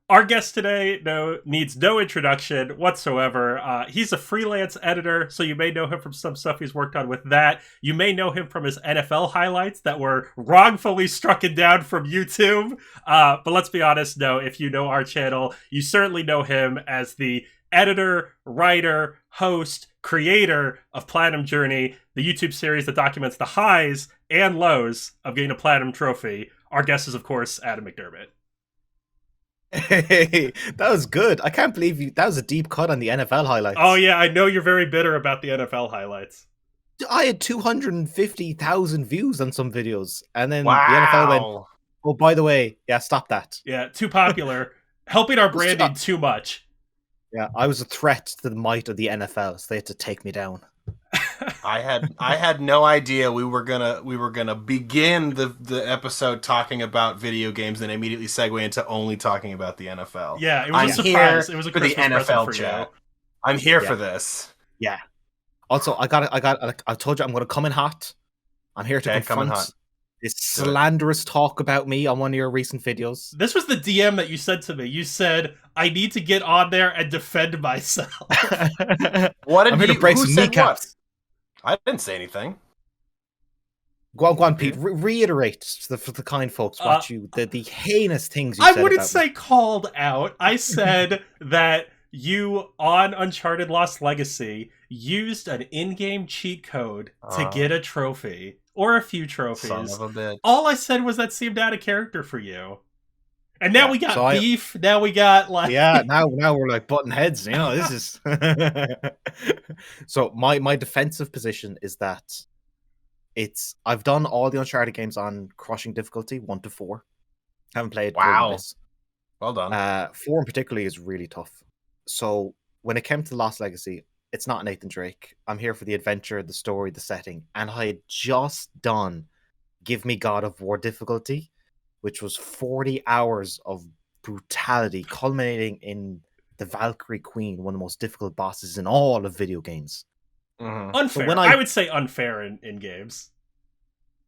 Our guest today needs no introduction whatsoever. He's a freelance editor, so you may know him from some stuff he's worked on with that. You may know him from his NFL highlights that were wrongfully struck down from YouTube. But let's be honest, no, if you know our channel, you certainly know him as the editor, writer, host, creator of Platinum Journey, the YouTube series that documents the highs and lows of getting a Platinum Trophy. Our guest is, of course, Adam McDermott. Hey, that was good. I can't believe you. That was a deep cut on the NFL highlights. Oh yeah, I know you're very bitter about the NFL highlights. I had 250,000 views on some videos, and then wow. the NFL went, "Oh, by the way, yeah, stop that." Yeah, too popular, helping our branding too much. Yeah, I was a threat to the might of the NFL, so they had to take me down. I had no idea we were gonna begin the episode talking about video games and immediately segue into only talking about the NFL. Yeah, it was a surprise. It was a for Christmas the NFL for chat. you. I'm here for this. Yeah. Also, I told you I'm going to come in hot. I'm here to confront this slanderous talk about me on one of your recent videos. This was the DM that you sent to me. You said, I need to get on there and defend myself. What did I'm here to break some kneecaps. I didn't say anything. Go on, Pete. Reiterate for the kind folks what the heinous things you said. I wouldn't about say called out. I said that you, on Uncharted Lost Legacy, used an in-game cheat code to get a trophy. Or a few trophies. Son of a bitch. All I said was that seemed out of character for you. And now we got so beef. Now we got like now we're like butting heads. You know, this is so my defensive position is that I've done all the Uncharted games on crushing difficulty 1 to 4. Haven't played. Wow. Well done. 4 in particularly is really tough. So when it came to Lost Legacy, it's not Nathan Drake. I'm here for the adventure, the story, the setting, and I had just done Give Me God of War difficulty, which was 40 hours of brutality, culminating in the Valkyrie Queen, one of the most difficult bosses in all of video games. Mm-hmm. Unfair. So I would say unfair in games.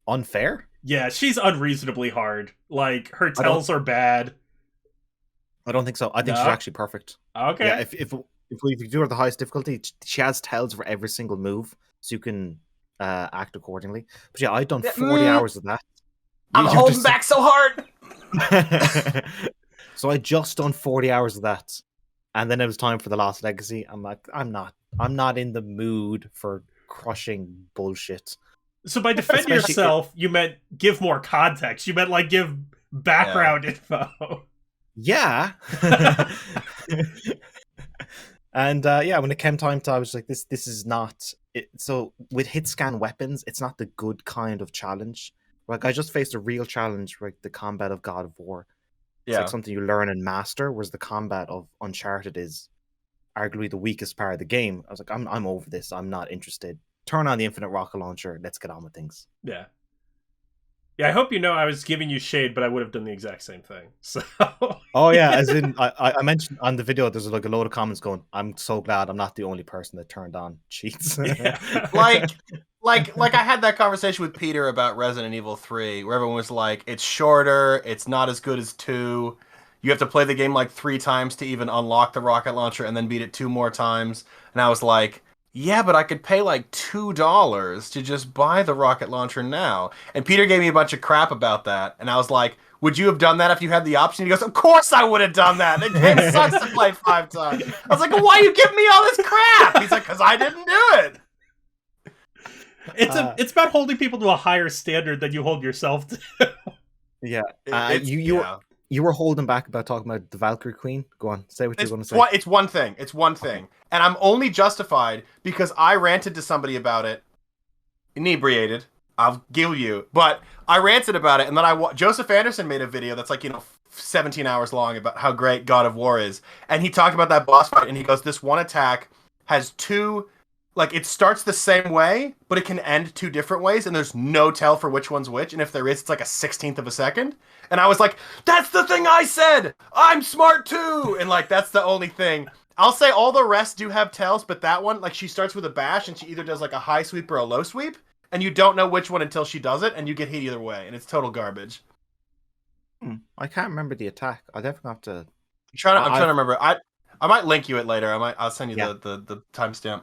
Unfair? Yeah, she's unreasonably hard. Like, her tells are bad. I don't think so. I think she's actually perfect. Okay. Yeah, if we do her the highest difficulty, she has tells for every single move, so you can act accordingly. But yeah, I've done 40 hours of that. I'm holding back so hard. So I just done 40 hours of that, and then it was time for the Lost Legacy. I'm like, I'm not in the mood for crushing bullshit. So by defend yourself, you meant give more context. You meant like give background info. Yeah. And when it came time to, I was like, this is not it. So with hit scan weapons, it's not the good kind of challenge. Like, I just faced a real challenge, like the combat of God of War. It's like something you learn and master, whereas the combat of Uncharted is arguably the weakest part of the game. I was like, I'm over this. I'm not interested. Turn on the infinite rocket launcher. Let's get on with things. Yeah. Yeah, I hope you know I was giving you shade, but I would have done the exact same thing. So. Oh yeah, as in I mentioned on the video, there's like a load of comments going, "I'm so glad I'm not the only person that turned on cheats." Yeah. like I had that conversation with Peter about Resident Evil 3, where everyone was like, "It's shorter, it's not as good as 2. You have to play the game like 3 times to even unlock the rocket launcher, and then beat it 2 more times." And I was like, yeah, but I could pay like $2 to just buy the rocket launcher now. And Peter gave me a bunch of crap about that. And I was like, would you have done that if you had the option? He goes, of course I would have done that. The game sucks to play 5 times. I was like, well, why are you giving me all this crap? He's like, because I didn't do it. It's about holding people to a higher standard than you hold yourself to. Yeah. You were holding back about talking about the Valkyrie Queen. Go on, say what you're going to say. It's one thing. It's one thing. And I'm only justified because I ranted to somebody about it. Inebriated. I'll give you. But I ranted about it, and then Joseph Anderson made a video that's like, 17 hours long about how great God of War is. And he talked about that boss fight, and he goes, this one attack has 2... Like, it starts the same way, but it can end 2 different ways, and there's no tell for which one's which, and if there is, it's like a 16th of a second. And I was like, that's the thing I said! I'm smart too! And, like, that's the only thing. I'll say all the rest do have tells, but that one, like, she starts with a bash, and she either does, like, a high sweep or a low sweep, and you don't know which one until she does it, and you get hit either way, and it's total garbage. I can't remember the attack. I definitely have to I'm trying to remember. I might link you it later. I'll send you the timestamp.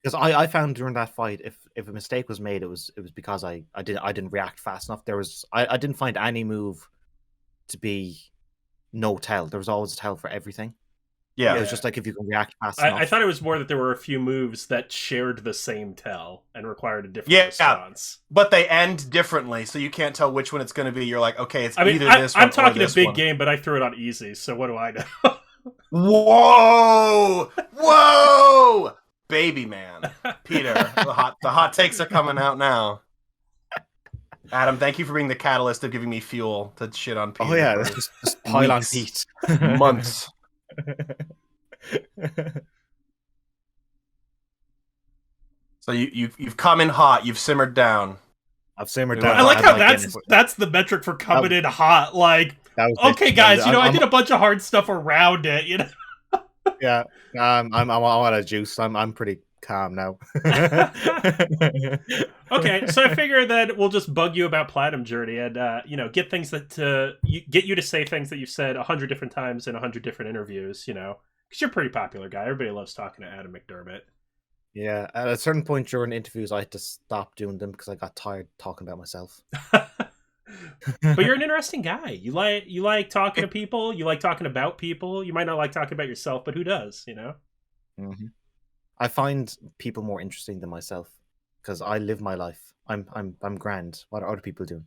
Because I found during that fight, if a mistake was made, it was because I didn't react fast enough. I didn't find any move to be no tell. There was always a tell for everything. Yeah, it was just like if you can react fast enough. I thought it was more that there were a few moves that shared the same tell and required a different response. But they end differently, so you can't tell which one it's going to be. You're like, okay, it's either this one. I'm talking or a this big one. game, but I threw it on easy, so what do I know? Whoa, baby man, Peter. The hot takes are coming out now. Adam, thank you for being the catalyst of giving me fuel to shit on Peter. Oh yeah, just pile on Pete. Months. So you've come in hot, you've simmered down. I've simmered down. I like how Guinness. that's the metric for coming in hot. Like, okay, guys, I did a bunch of hard stuff around it. Yeah, I'm out of juice. I'm pretty calm now. Okay, so I figure that we'll just bug you about Platinum Journey and get things that get you to say things that you've said 100 different times in 100 different interviews. Because you're a pretty popular guy. Everybody loves talking to Adam McDermott. Yeah, at a certain point during interviews, I had to stop doing them because I got tired talking about myself. But you're an interesting guy. You like talking to people. You like talking about people. You might not like talking about yourself, but who does? Mm-hmm. I find people more interesting than myself because I live my life. I'm grand. What are other people doing?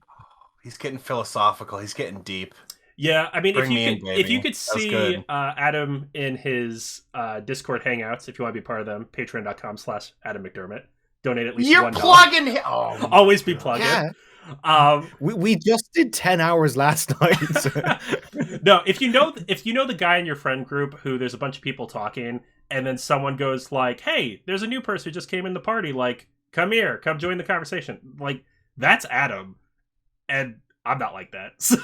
He's getting philosophical. He's getting deep. Yeah, I mean, if you could That's see good. Adam in his Discord Hangouts, if you want to be part of them, patreon.com/Adam McDermott. Donate at least You're $1. plugging him. Oh, Always be plugging. Yeah. We just did 10 hours last night. No, if you know the guy in your friend group who there's a bunch of people talking, and then someone goes like, "Hey, there's a new person who just came in the party. Like, come here, come join the conversation." Like, that's Adam, and I'm not like that, so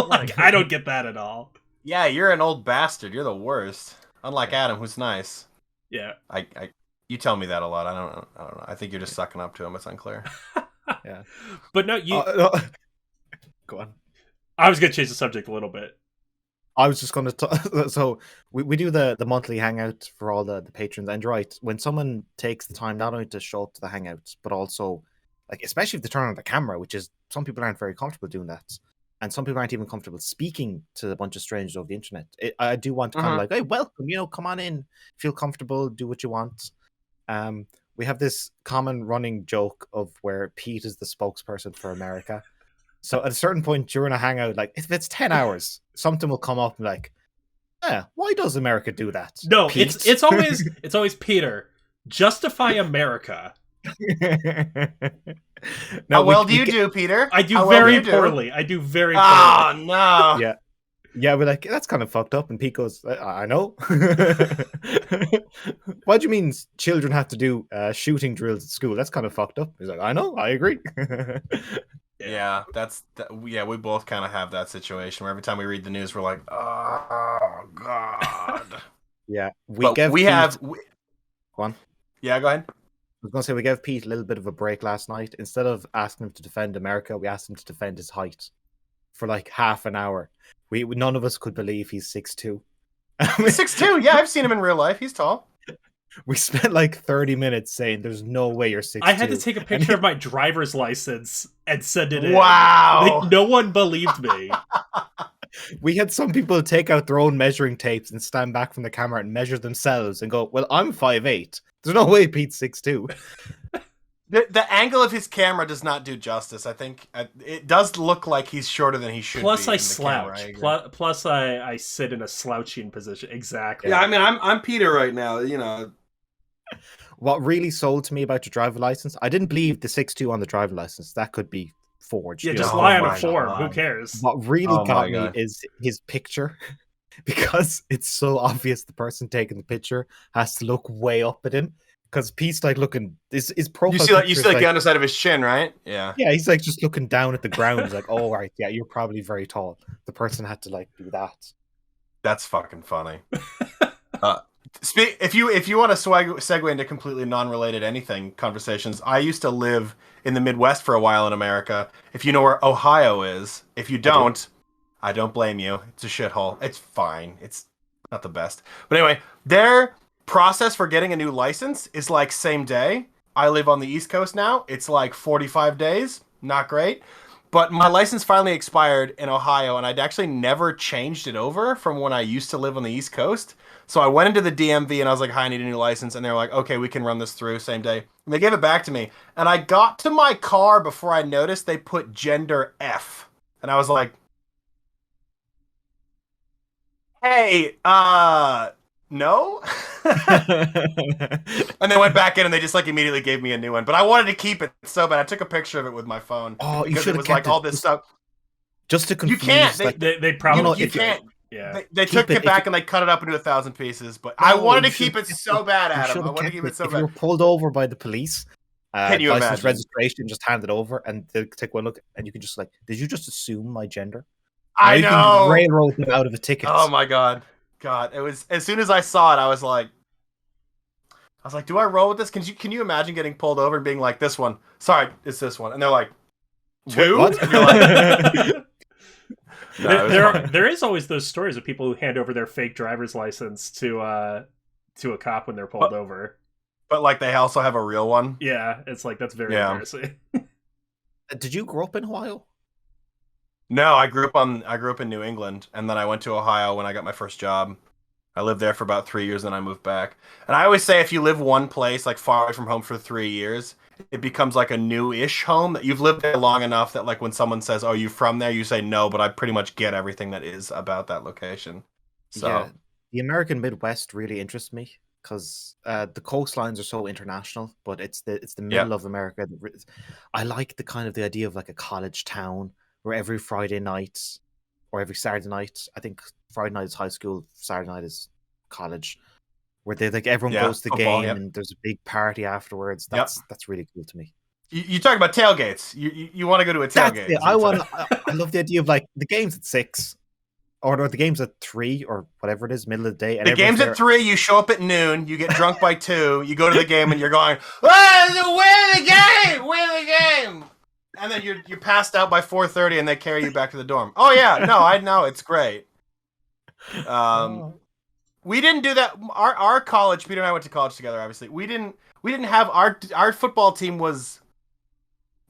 like I don't get that at all. Yeah, you're an old bastard. You're the worst. Unlike Adam, who's nice. Yeah, you tell me that a lot. I don't know. I think you're just sucking up to him. It's unclear. Yeah, but no, go on. I was gonna change the subject a little bit. I was just going to so we do the monthly hangout for all the patrons, and you're right, when someone takes the time not only to show up to the hangouts but also, like, especially if they turn on the camera, which is, some people aren't very comfortable doing that, and some people aren't even comfortable speaking to a bunch of strangers over the internet. I do want to kind of like, hey, welcome, come on in, feel comfortable, do what you want. We have this common running joke of where Pete is the spokesperson for America. So at a certain point during a hangout, like, if it's 10 hours, something will come up and like, why does America do that? No, Pete? it's always Peter. Justify America. How well do you do, Peter? I do very poorly. I do very poorly. Oh, no. Yeah, we're like, that's kind of fucked up. And Pete goes, I know. What do you mean children have to do shooting drills at school? That's kind of fucked up. He's like, I know, I agree. Yeah, we both kind of have that situation where every time we read the news, we're like, oh, God. Yeah, Go on. Yeah, go ahead. I was going to say, we gave Pete a little bit of a break last night. Instead of asking him to defend America, we asked him to defend his height for like half an hour. None of us could believe he's 6'2". He's 6'2". Yeah, I've seen him in real life. He's tall. We spent like 30 minutes saying there's no way you're 6'2". I had to take a picture of my driver's license and send it in. Wow. Like, no one believed me. We had some people take out their own measuring tapes and stand back from the camera and measure themselves and go, well, I'm 5'8". There's no way Pete's 6'2". The angle of his camera does not do justice. I think it does look like he's shorter than he should Plus, be. I slouch. Plus, I sit in a slouching position. Exactly. Yeah, I mean, I'm Peter right now. What really sold to me about your driver license, I didn't believe the 6'2" on the driver license. That could be forged. Yeah, just lie on a form. Who cares? What really got me is his picture. Because it's so obvious the person taking the picture has to look way up at him. Because Pete's like looking, his profile. You see like the underside of his chin, right? Yeah. Yeah, he's like just looking down at the ground. He's like, "Oh, right, yeah, you're probably very tall." The person had to like do that. That's fucking funny. If you want to segue into completely non-related anything conversations, I used to live in the Midwest for a while in America. If you know where Ohio is, if you don't, I don't blame you. It's a shithole. It's fine. not the best. But anyway, their process for getting a new license is like same day. I live on the East Coast now. It's like 45 days. Not great. But my license finally expired in Ohio, and I'd actually never changed it over from when I used to live on the East Coast. So I went into the DMV and I was like, hi, I need a new license. And they were like, okay, we can run this through same day. And they gave it back to me. And I got to my car before I noticed they put gender F. And I was like, hey, no? And they went back in and they just like immediately gave me a new one. But I wanted to keep it so bad. I took a picture of it with my phone. Oh, because it was like all this stuff. Just to confuse. You can't. They probably you can't. Yeah. They took it back and they cut it up into 1,000 pieces. But I wanted to keep it so bad, Adam. I wanted to keep it so bad. If you were pulled over by the police, can you license imagine? registration, just hand it over and they'll take one look and you can just like, did you just assume my gender? I know. You can railroad them out of a ticket. Oh my god. It was, as soon as I saw it, I was like, do I roll with this? Can you imagine getting pulled over and being like, this one? Sorry, it's this one. And they're like, 2? What? And you're like, no, there is always those stories of people who hand over their fake driver's license to a cop when they're pulled over. But like they also have a real one. Yeah, it's like that's very embarrassing. Did you grow up in Ohio? No, I grew up in New England, and then I went to Ohio when I got my first job. I lived there for about 3 years, then I moved back. And I always say if you live one place, like far away from home for 3 years, it becomes like a new-ish home that you've lived there long enough that like when someone says, "Oh, you from there?" you say no, but I pretty much get everything that is about that location. So yeah, the American Midwest really interests me because the coastlines are so international, but it's the middle of America. I like the idea of like a college town where every Friday night or every Saturday night, I think Friday night is high school, Saturday night is college, where they like everyone goes to the game and there's a big party afterwards. That's really cool to me. You talk about tailgates. You want to go to a tailgate? I love the idea of like the game's at 6, or the game's at 3, or whatever it is, middle of the day. And the game's at 3. You show up at noon. You get drunk by 2. You go to the game and you're going, "Oh, win the game! Win the game!" And then you're passed out by 4:30, and they carry you back to the dorm. Oh yeah, no, I know, it's great. We didn't do that. Our college, Peter and I went to college together. Obviously, we didn't have our football team was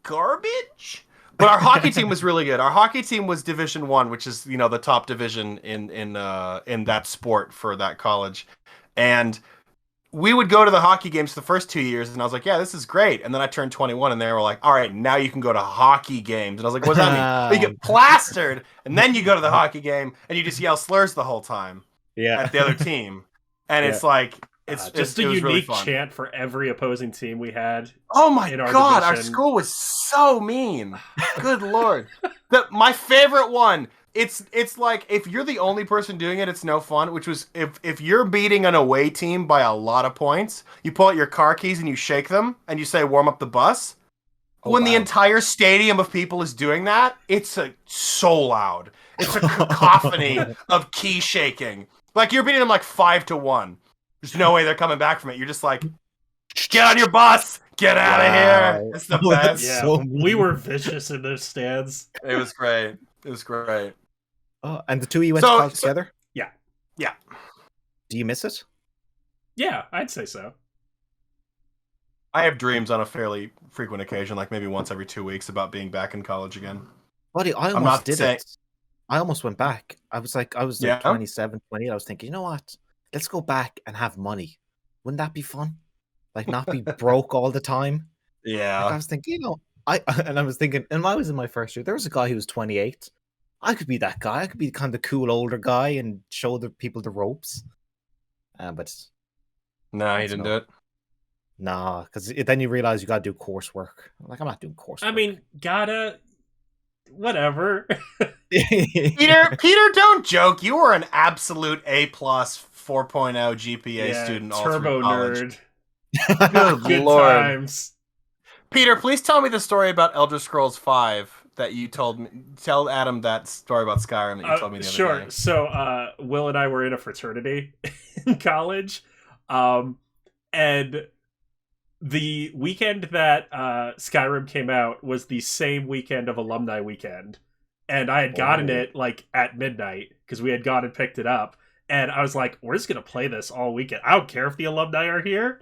garbage, but our hockey team was really good. Our hockey team was Division 1, which is the top division in that sport for that college, and we would go to the hockey games the first 2 years, and I was like, yeah, this is great. And then I turned 21, and they were like, all right, now you can go to hockey games. And I was like, what does that mean? Well, you get plastered, and then you go to the hockey game, and you just yell slurs the whole time at the other team. And it's like, it's just a unique really chant for every opposing team we had. Oh my God, our school was so mean. Good Lord. My favorite one, it's like if you're the only person doing it, it's no fun. Which was if you're beating an away team by a lot of points, you pull out your car keys and you shake them and you say warm up the bus. When the entire stadium of people is doing that, it's so loud. It's a cacophony of key shaking. Like you're beating them like 5-1. There's no way they're coming back from it. You're just like, get on your bus, get out of here. It's the best. Yeah, so we were vicious in those stands. It was great. It was great. Oh, and the two of you went to college together? Yeah. Yeah. Do you miss it? Yeah, I'd say so. I have dreams on a fairly frequent occasion, like maybe once every 2 weeks, about being back in college again. Buddy, I almost did it. I almost went back. I was like 27, 28. I was thinking, you know what? Let's go back and have money. Wouldn't that be fun? Like not be broke all the time. Yeah. Like I was thinking, and I was thinking, and when I was in my first year, there was a guy who was 28. I could be that guy. I could be kind of the cool older guy and show the people the ropes. But no, he didn't do it. Nah, because then you realize you got to do coursework. Like, I'm not doing coursework. I mean, whatever. Peter, don't joke. You were an absolute A+ 4.0 GPA student. Turbo nerd. Good Lord. Times. Peter, please tell me the story about Elder Scrolls V that you told me. Tell Adam that story about Skyrim that you told me the other day. So, Will and I were in a fraternity in college, and the weekend that Skyrim came out was the same weekend of alumni weekend, and I had gotten it like at midnight because we had gone and picked it up, And I was like, we're just going to play this all weekend. I don't care if the alumni are here.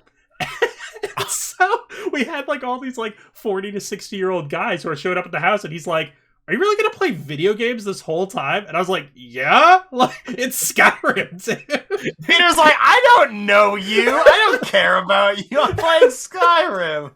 So we had like all these like 40 to 60-year-old guys who are showing up at the house, and he's like, are you really going to play video games this whole time? And I was like, yeah, like it's Skyrim, dude. Peter's like, I don't know you. I don't care about you. I'm playing Skyrim.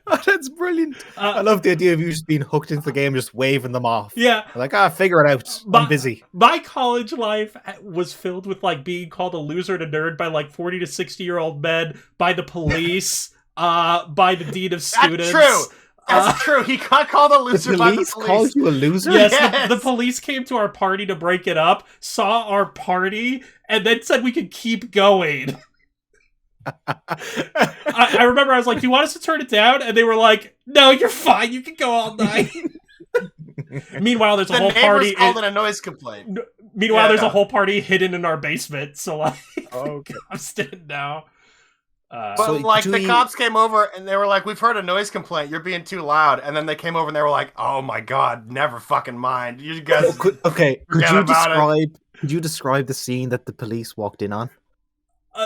Oh, that's brilliant. I love the idea of you just being hooked into the game, just waving them off. Yeah. Like, figure it out. I'm busy. My college life was filled with like being called a loser and a nerd by like 40 to 60-year-old men, by the police, by the dean of students. That's true. That's true. He got called a loser by the police. Called you a loser? Yes. The police came to our party to break it up, saw our party, and then said we could keep going. I remember I was like, do you want us to turn it down? And they were like, no, you're fine. You can go all night. Meanwhile, there's a whole party. Called it a noise complaint. Meanwhile, there's a whole party hidden in our basement. So like, okay. I'm staying now. But so like the cops came over and they were like, we've heard a noise complaint. You're being too loud. And then they came over and they were like, oh my God, never fucking mind. You guys. Could you describe the scene that the police walked in on?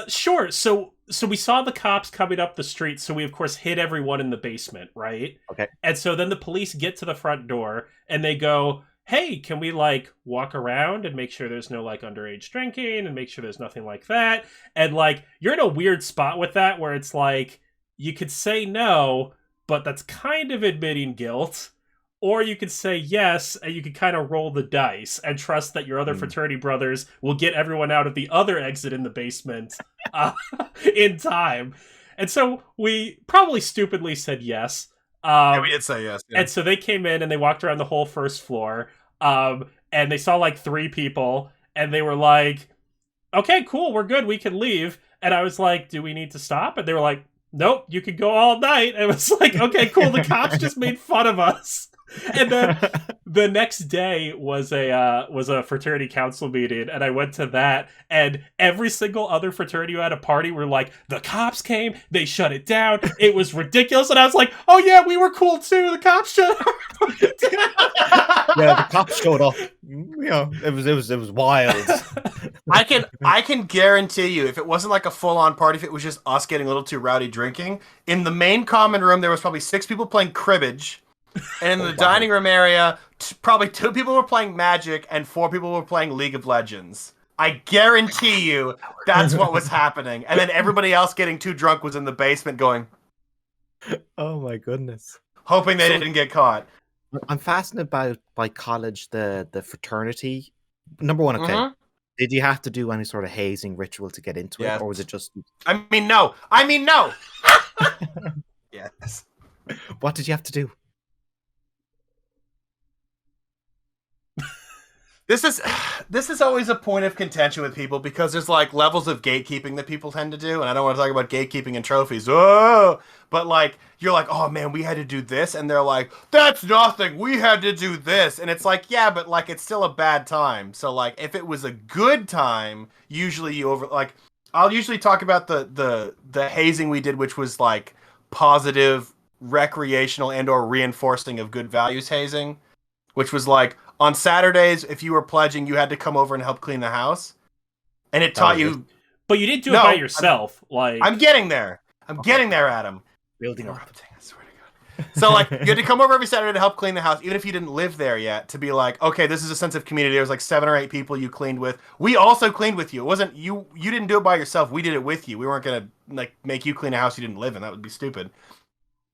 Sure. So we saw the cops coming up the street. So we of course hid everyone in the basement, right? Okay. And so then the police get to the front door and they go, hey, can we like walk around and make sure there's no like underage drinking and make sure there's nothing like that? And like, you're in a weird spot with that where it's like, you could say no, but that's kind of admitting guilt. Or you could say yes, and you could kind of roll the dice and trust that your other fraternity brothers will get everyone out of the other exit in the basement in time. And so we probably stupidly said yes. Yeah, we did say yes. Yeah. And so they came in and they walked around the whole first floor. And they saw like 3 people. And they were like, okay, cool, we're good. We can leave. And I was like, do we need to stop? And they were like, nope, you could go all night. And it was like, okay, cool. The cops just made fun of us. And then the next day was a fraternity council meeting, and I went to that, and every single other fraternity who had a party were like, the cops came, they shut it down, it was ridiculous, and I was like, oh yeah, we were cool too, the cops shut up. Yeah, the cops showed up. You know, it was wild. I can guarantee you, if it wasn't like a full-on party, if it was just us getting a little too rowdy drinking, in the main common room there was probably 6 people playing cribbage. And in the dining room area, probably 2 people were playing Magic and 4 people were playing League of Legends. I guarantee you that's what was happening. And then everybody else getting too drunk was in the basement going, oh my goodness. Hoping they didn't get caught. I'm fascinated by college, the fraternity. Number one, okay. Mm-hmm. Did you have to do any sort of hazing ritual to get into it? Or was it just... I mean, no. Yes. What did you have to do? This is always a point of contention with people because there's like levels of gatekeeping that people tend to do, and I don't want to talk about gatekeeping and trophies. Oh, but like you're like, oh man, we had to do this, and they're like, that's nothing. We had to do this, and it's like, yeah, but like it's still a bad time. So like if it was a good time, usually I'll usually talk about the hazing we did, which was like positive, recreational, and or reinforcing of good values hazing, which was like. On Saturdays, if you were pledging, you had to come over and help clean the house. And it taught you... But you didn't do it by yourself. I'm getting there. I'm getting there, Adam. Building up. I swear to God. So, like, you had to come over every Saturday to help clean the house, even if you didn't live there yet, to be like, okay, this is a sense of community. There was like 7 or 8 people you cleaned with. We also cleaned with you. It wasn't... You didn't do it by yourself. We did it with you. We weren't going to, like, make you clean a house you didn't live in. That would be stupid.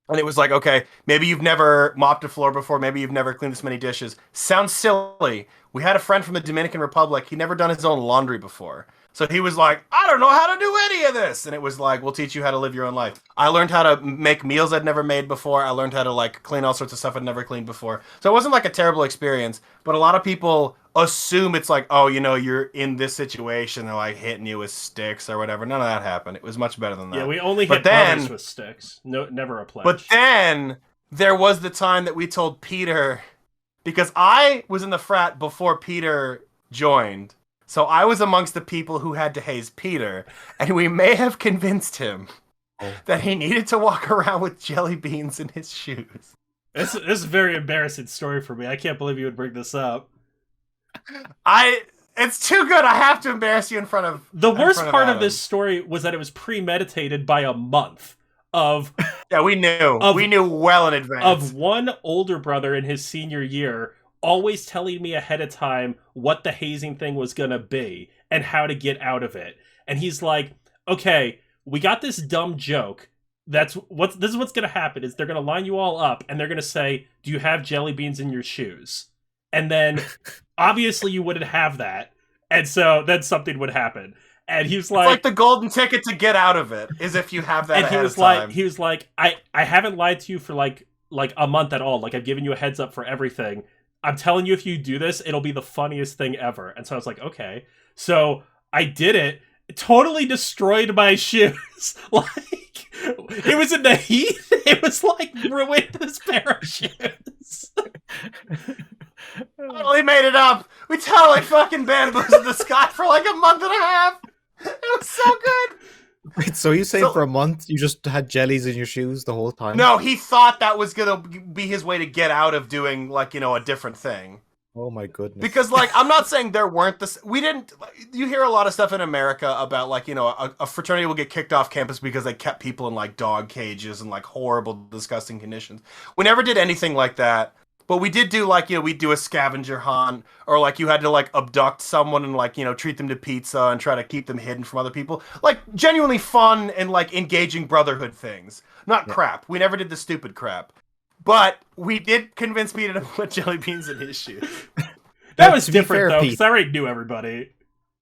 And it was like, okay, maybe you've never mopped a floor before. Maybe you've never cleaned this many dishes. Sounds silly. We had a friend from the Dominican Republic. He'd never done his own laundry before. So he was like, I don't know how to do any of this. And it was like, we'll teach you how to live your own life. I learned how to make meals I'd never made before. I learned how to like clean all sorts of stuff I'd never cleaned before. So it wasn't like a terrible experience. But a lot of people assume it's like, oh, you know, you're in this situation. They're like hitting you with sticks or whatever. None of that happened. It was much better than that. Yeah, we only hit brothers with sticks. No, never a pledge. But then there was the time that we told Peter, because I was in the frat before Peter joined. So I was amongst the people who had to haze Peter, and we may have convinced him that he needed to walk around with jelly beans in his shoes. This is a very embarrassing story for me. I can't believe you would bring this up. It's too good. I have to embarrass you in front of The worst part of Adam. this story was that it was premeditated by a month of Yeah, we knew. We knew well in advance. Of one older brother in his senior year always telling me ahead of time what the hazing thing was going to be and how to get out of it. And he's like, okay, we got this dumb joke. This is what's going to happen is they're going to line you all up and they're going to say, do you have jelly beans in your shoes? And then obviously you wouldn't have that. And so then something would happen. And he was like, it's like the golden ticket to get out of it is if you have that and ahead of time. He was like, I haven't lied to you for like a month at all. Like, I've given you a heads up for everything. I'm telling you, if you do this, it'll be the funniest thing ever. And so I was like, okay. So I did it. It totally destroyed my shoes. Like, it was in the heat. It was like ruined this pair of shoes. Totally made it up. We totally fucking bamboozled the Scott for like a month and a half. It was so good. Wait, so you saying for a month you just had jellies in your shoes the whole time? No, he thought that was gonna be his way to get out of doing like, a different thing. Oh my goodness. Because like, I'm not saying there weren't you hear a lot of stuff in America about like, a fraternity will get kicked off campus because they kept people in like dog cages and like horrible, disgusting conditions. We never did anything like that. But we did do like, we'd do a scavenger hunt, or like you had to like abduct someone and like, treat them to pizza and try to keep them hidden from other people. Like genuinely fun and like engaging brotherhood things. Not crap. We never did the stupid crap. But we did convince Peter to put jelly beans in his shoes. That was different though, because I already knew everybody.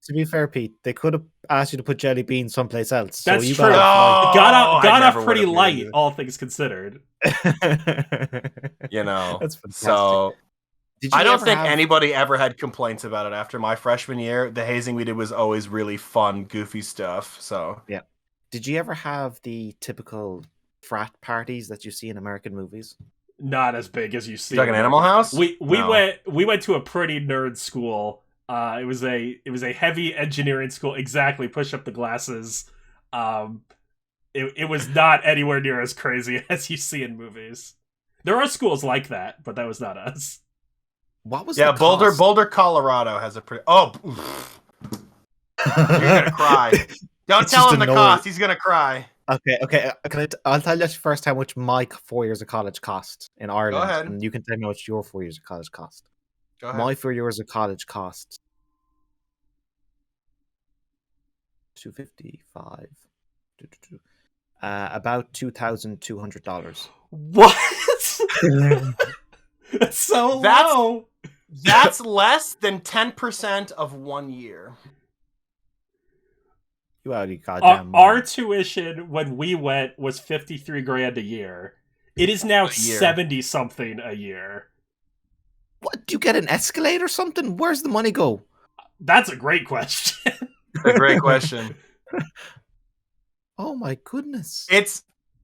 To be fair, Pete, they could have asked you to put jelly beans someplace else. That's so you true. Got off pretty light, all things considered. That's fantastic. So I don't think anybody ever had complaints about it after my freshman year. The hazing we did was always really fun, goofy stuff. So yeah. Did you ever have the typical frat parties that you see in American movies? Not as big as you see. Like an Animal House? We went to a pretty nerd school. It was a heavy engineering school. Exactly. Push up the glasses. It was not anywhere near as crazy as you see in movies. There are schools like that, but that was not us. What was Boulder, Colorado has a pretty. Oh, you're gonna cry. Don't tell him the cost. He's gonna cry. Okay. I'll tell you first how much my 4 years of college cost in Ireland. Go ahead. And you can tell me how much your 4 years of college cost. Go ahead. My 4 years of college cost $255. About $2,200. What? That's so low. That's less than 10% of 1 year. You already goddamn. Our tuition when we went was $53,000 a year. It is now 70 something a year. What? Do you get an Escalade or something? Where's the money go? That's a great question. A great question. Oh my goodness.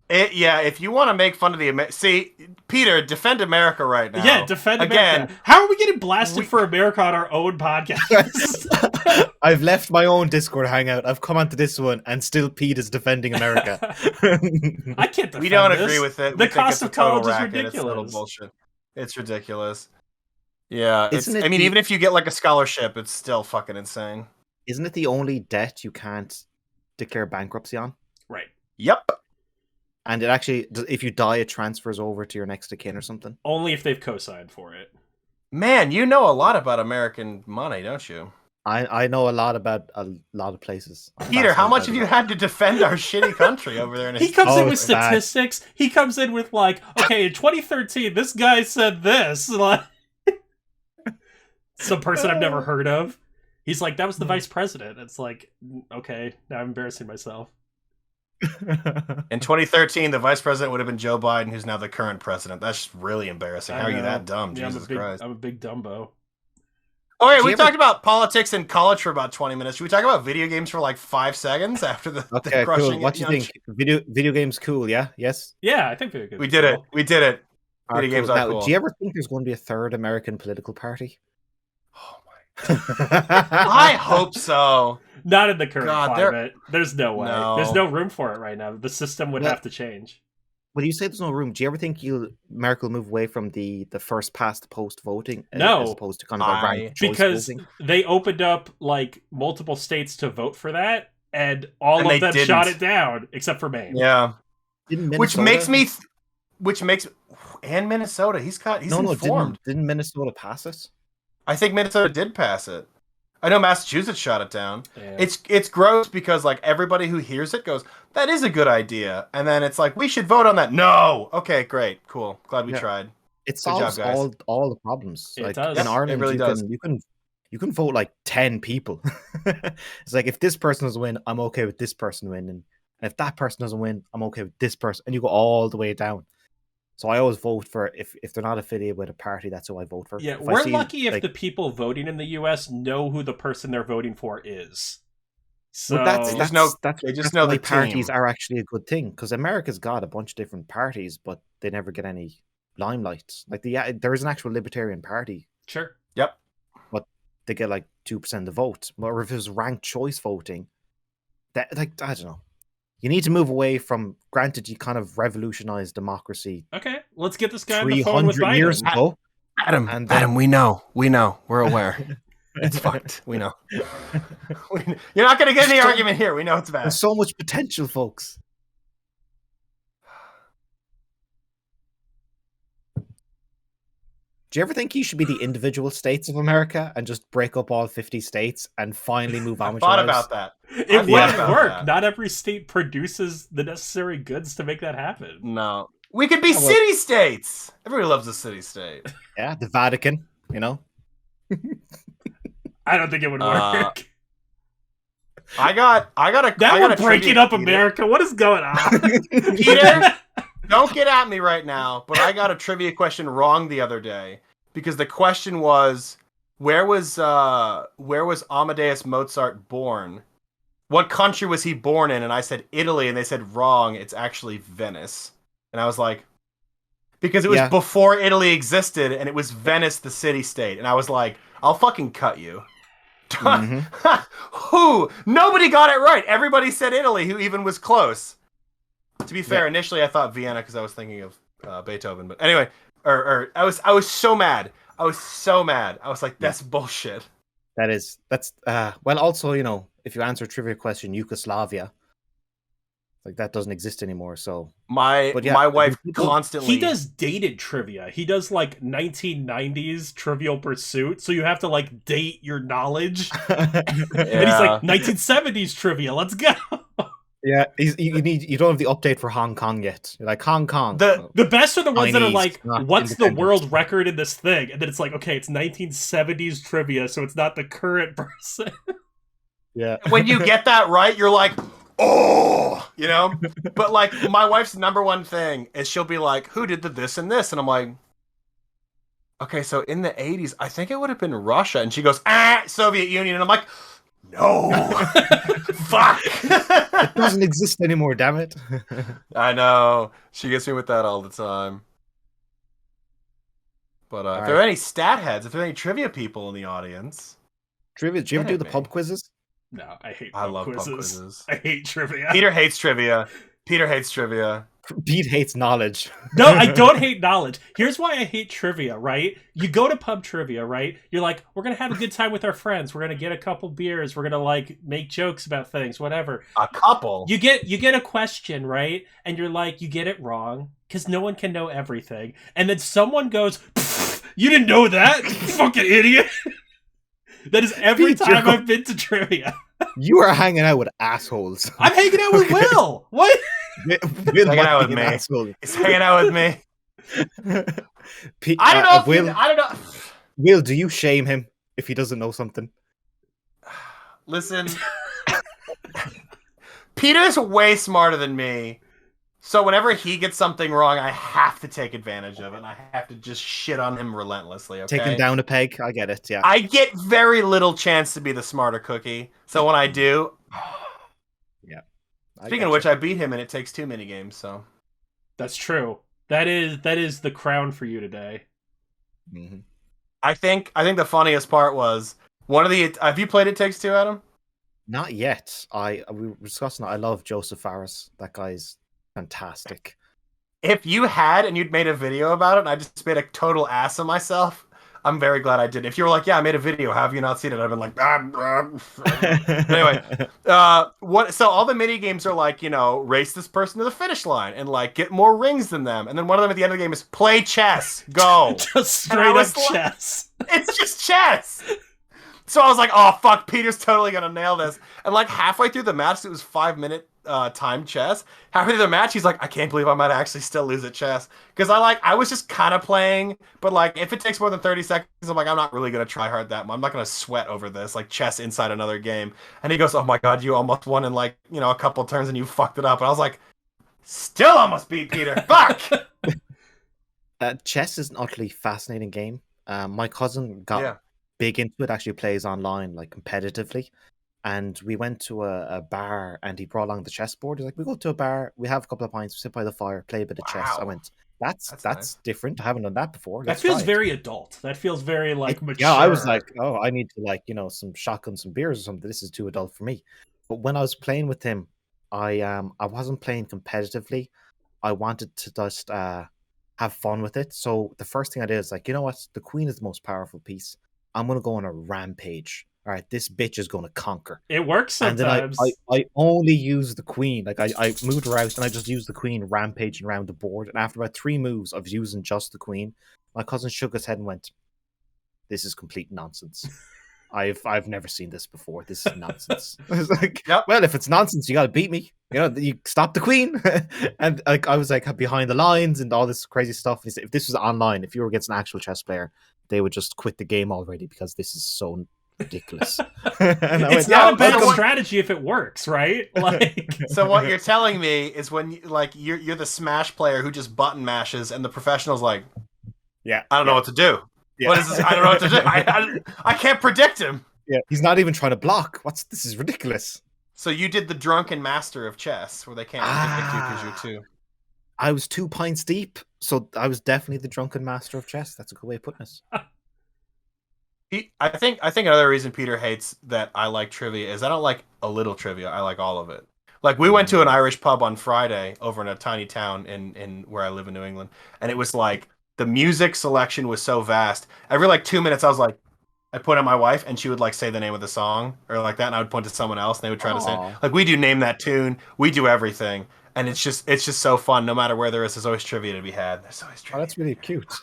If you want to make fun of see, Peter, defend America right now. Yeah, defend America. Again, how are we getting blasted for America on our own podcast? I've left my own Discord hangout. I've come onto this one, and still Pete is defending America. I can't defend We don't this. agree with it. The cost of college is ridiculous. It's total bullshit. It's ridiculous. Yeah, even if you get like a scholarship, it's still fucking insane. Isn't it the only debt you can't declare bankruptcy on? Right. Yep. And it actually, if you die, it transfers over to your next of kin or something? Only if they've co-signed for it. Man, you know a lot about American money, don't you? I know a lot about a lot of places. Peter, how much have you had to defend our shitty country over there? He comes in with statistics. Bad. He comes in with like, okay, in 2013, this guy said this. Like, some person I've never heard of. He's like, that was the vice president. It's like, okay, now I'm embarrassing myself. In 2013, the vice president would have been Joe Biden, who's now the current president. That's just really embarrassing. How are you that dumb? Yeah, Jesus Christ. I'm a big dumbo. Oh, wait, we talked about politics in college for about 20 minutes. Should we talk about video games for like 5 seconds after the crushing? Cool. What do you think? Video games cool, yeah? Yes? Yeah, I think video games We did it. Video games are now, cool. Do you ever think there's going to be a third American political party? Oh my God. I hope so. Not in the current climate. There's no way. No. There's no room for it right now. The system would have to change. when you say there's no room, do you ever think America will move away from the first past the post voting No. as opposed to kind of a ranked choice Because voting? they opened up like multiple states to vote for that, and all And of they them didn't. shot it down except for Maine. Yeah. Which makes and Minnesota. He's informed. Didn't Minnesota pass it? I think Minnesota did pass it. I know Massachusetts shot it down. Yeah. It's gross because like everybody who hears it goes, "That is a good idea," and then it's like, "We should vote on that." No. Okay, great, cool. Glad we tried. It solves job, guys. all the problems. It Like does. in Ireland, It really does. You can vote like 10 people. It's like if this person doesn't win, I'm okay with this person winning. And if that person doesn't win, I'm okay with this person. And you go all the way down. So I always vote for if they're not affiliated with a party, that's who I vote for. Yeah, If we're lucky if the people voting in the U.S. know who the person they're voting for is. So They just know why the parties team. are actually a good thing, because America's got a bunch of different parties, but they never get any limelight. Like there is an actual libertarian party, sure. Yep. but they get like 2% of the vote. Or if it was ranked choice voting, that like I don't know. You need to move away from. Granted, you kind of revolutionized democracy Okay, let's get this guy on the phone with 300 Biden. years ago. Adam, we know, we're aware. It's fucked. We know. You're not going to get any argument here. We know it's bad. There's so much potential, folks. Do you ever think you should be the individual states of America and just break up all 50 states and finally move on I with thought your lives? about that. It I've wouldn't thought about work. that. Not every state produces the necessary goods to make that happen. No. We could be city states. Everybody loves a city state. Yeah, the Vatican, you know? I don't think it would work. I got we're breaking up America. What is going on? Peter, don't get at me right now, but I got a trivia question wrong the other day because the question was where was Amadeus Mozart born? What country was he born in? And I said Italy, and they said wrong. It's actually Venice. And I was like, because it was before Italy existed, and it was Venice, the city-state. And I was like, I'll fucking cut you. Mm-hmm. Who? Nobody got it right. Everybody said Italy, who even was close. To be fair, initially I thought Vienna because I was thinking of Beethoven. But anyway, I was so mad. I was like, that's bullshit. That's well, also, you know, if you answer a trivia question, Yugoslavia, like that doesn't exist anymore. So my wife constantly. He does dated trivia. He does like 1990s Trivial Pursuit. So you have to like date your knowledge. And he's like 1970s trivia. Let's go. Yeah, you don't have the update for Hong Kong yet. You're like Hong Kong. The best are the ones that are like, not what's the world record in this thing? And then it's like, okay, it's 1970s trivia, so it's not the current person. Yeah. When you get that right, you're like, oh, you know? But like my wife's number one thing is she'll be like, who did the this and this? And I'm like, okay, so in the 80s, I think it would have been Russia. And she goes, Soviet Union. And I'm like, no. Fuck. It doesn't exist anymore, damn it. I know. She gets me with that all the time. But if there are any stat heads, if there are any trivia people in the audience. Trivia, do you ever do the pub quizzes? No, I love pub quizzes. I hate trivia. Peter hates trivia. Pete hates knowledge. No, I don't hate knowledge. Here's why I hate trivia, right? You go to pub trivia, right? You're like, we're going to have a good time with our friends. We're going to get a couple beers. We're going to like make jokes about things, whatever. A couple? You get a question, right? And you're like, you get it wrong because no one can know everything. And then someone goes, you didn't know that? Fucking idiot. That is every time I've been to trivia. You are hanging out with assholes. I'm hanging out with Will. What? He's hanging out with me. He's hanging out with me. I don't know. I don't know. Will, do you shame him if he doesn't know something? Listen, Peter's way smarter than me. So whenever he gets something wrong, I have to take advantage of it. And I have to just shit on him relentlessly. Okay? Take him down a peg. I get it. Yeah. I get very little chance to be the smarter cookie. So when I do, yeah. Speaking of which, I beat him, and it takes 2 minigames. So that's true. That is the crown for you today. Mm-hmm. I think the funniest part was one of the. Have you played It Takes Two, Adam? Not yet. We were discussing that. I love Joseph Fares. That guy's fantastic. If you had and you'd made a video about it and I just made a total ass of myself, I'm very glad I did. If you were like, yeah, I made a video, have you not seen it? I've been like, But anyway, what? So all the mini games are like, race this person to the finish line and like get more rings than them. And then one of them at the end of the game is play chess, go. Just straight up chess. It's just chess. So I was like, oh fuck, Peter's totally gonna nail this. And like halfway through the match, it was 5-minute time chess. Halfway through the match, he's like, I can't believe I might actually still lose at chess. Because I was just kind of playing, but like if it takes more than 30 seconds, I'm like, I'm not really gonna try hard that much. I'm not gonna sweat over this, like chess inside another game. And he goes, oh my god, you almost won in like, a couple turns and you fucked it up. And I was like, still almost beat Peter. Fuck! Chess is an utterly fascinating game. My cousin got big into it, actually plays online, like competitively. And we went to a bar and he brought along the chessboard. He's like, we go to a bar, we have a couple of pints, we sit by the fire, play a bit of chess. I went, that's nice. Different. I haven't done that before. That feels very adult. That feels very like mature. Yeah, I was like, oh, I need to like, some shotgun, some beers or something. This is too adult for me. But when I was playing with him, I wasn't playing competitively. I wanted to just have fun with it. So the first thing I did is like, you know what? The queen is the most powerful piece. I'm going to go on a rampage. All right, this bitch is going to conquer. It works sometimes. And then I only use the queen. Like I moved her out and I just used the queen rampaging around the board. And after about 3 moves of using just the queen, my cousin shook his head and went, this is complete nonsense. I've never seen this before. This is nonsense. I was like, well, if it's nonsense, you got to beat me. You stop the queen. And like I was like behind the lines and all this crazy stuff. And he said, if this was online, if you were against an actual chess player, they would just quit the game already because this is so ridiculous. It's not a bad strategy if it works, right? Like, so what you're telling me is when you're the Smash player who just button mashes, and the professional's like, I don't know what to do. Yeah. What is this? I don't know what to do. I can't predict him. Yeah, he's not even trying to block. This is ridiculous. So you did the drunken master of chess, where they can't predict you because you're two. I was 2 pints deep, so I was definitely the drunken master of chess. That's a good way of putting it. I think another reason Peter hates that I like trivia is I don't like a little trivia. I like all of it. Like we went to an Irish pub on Friday over in a tiny town in where I live in New England, and it was like the music selection was so vast. Every like 2 minutes, I was like, I point at my wife, and she would like say the name of the song or like that, and I would point to someone else, and they would try to say it. Like we do name that tune, we do everything. And it's just so fun. No matter where there is, there's always trivia to be had. There's always trivia. Oh, that's really cute.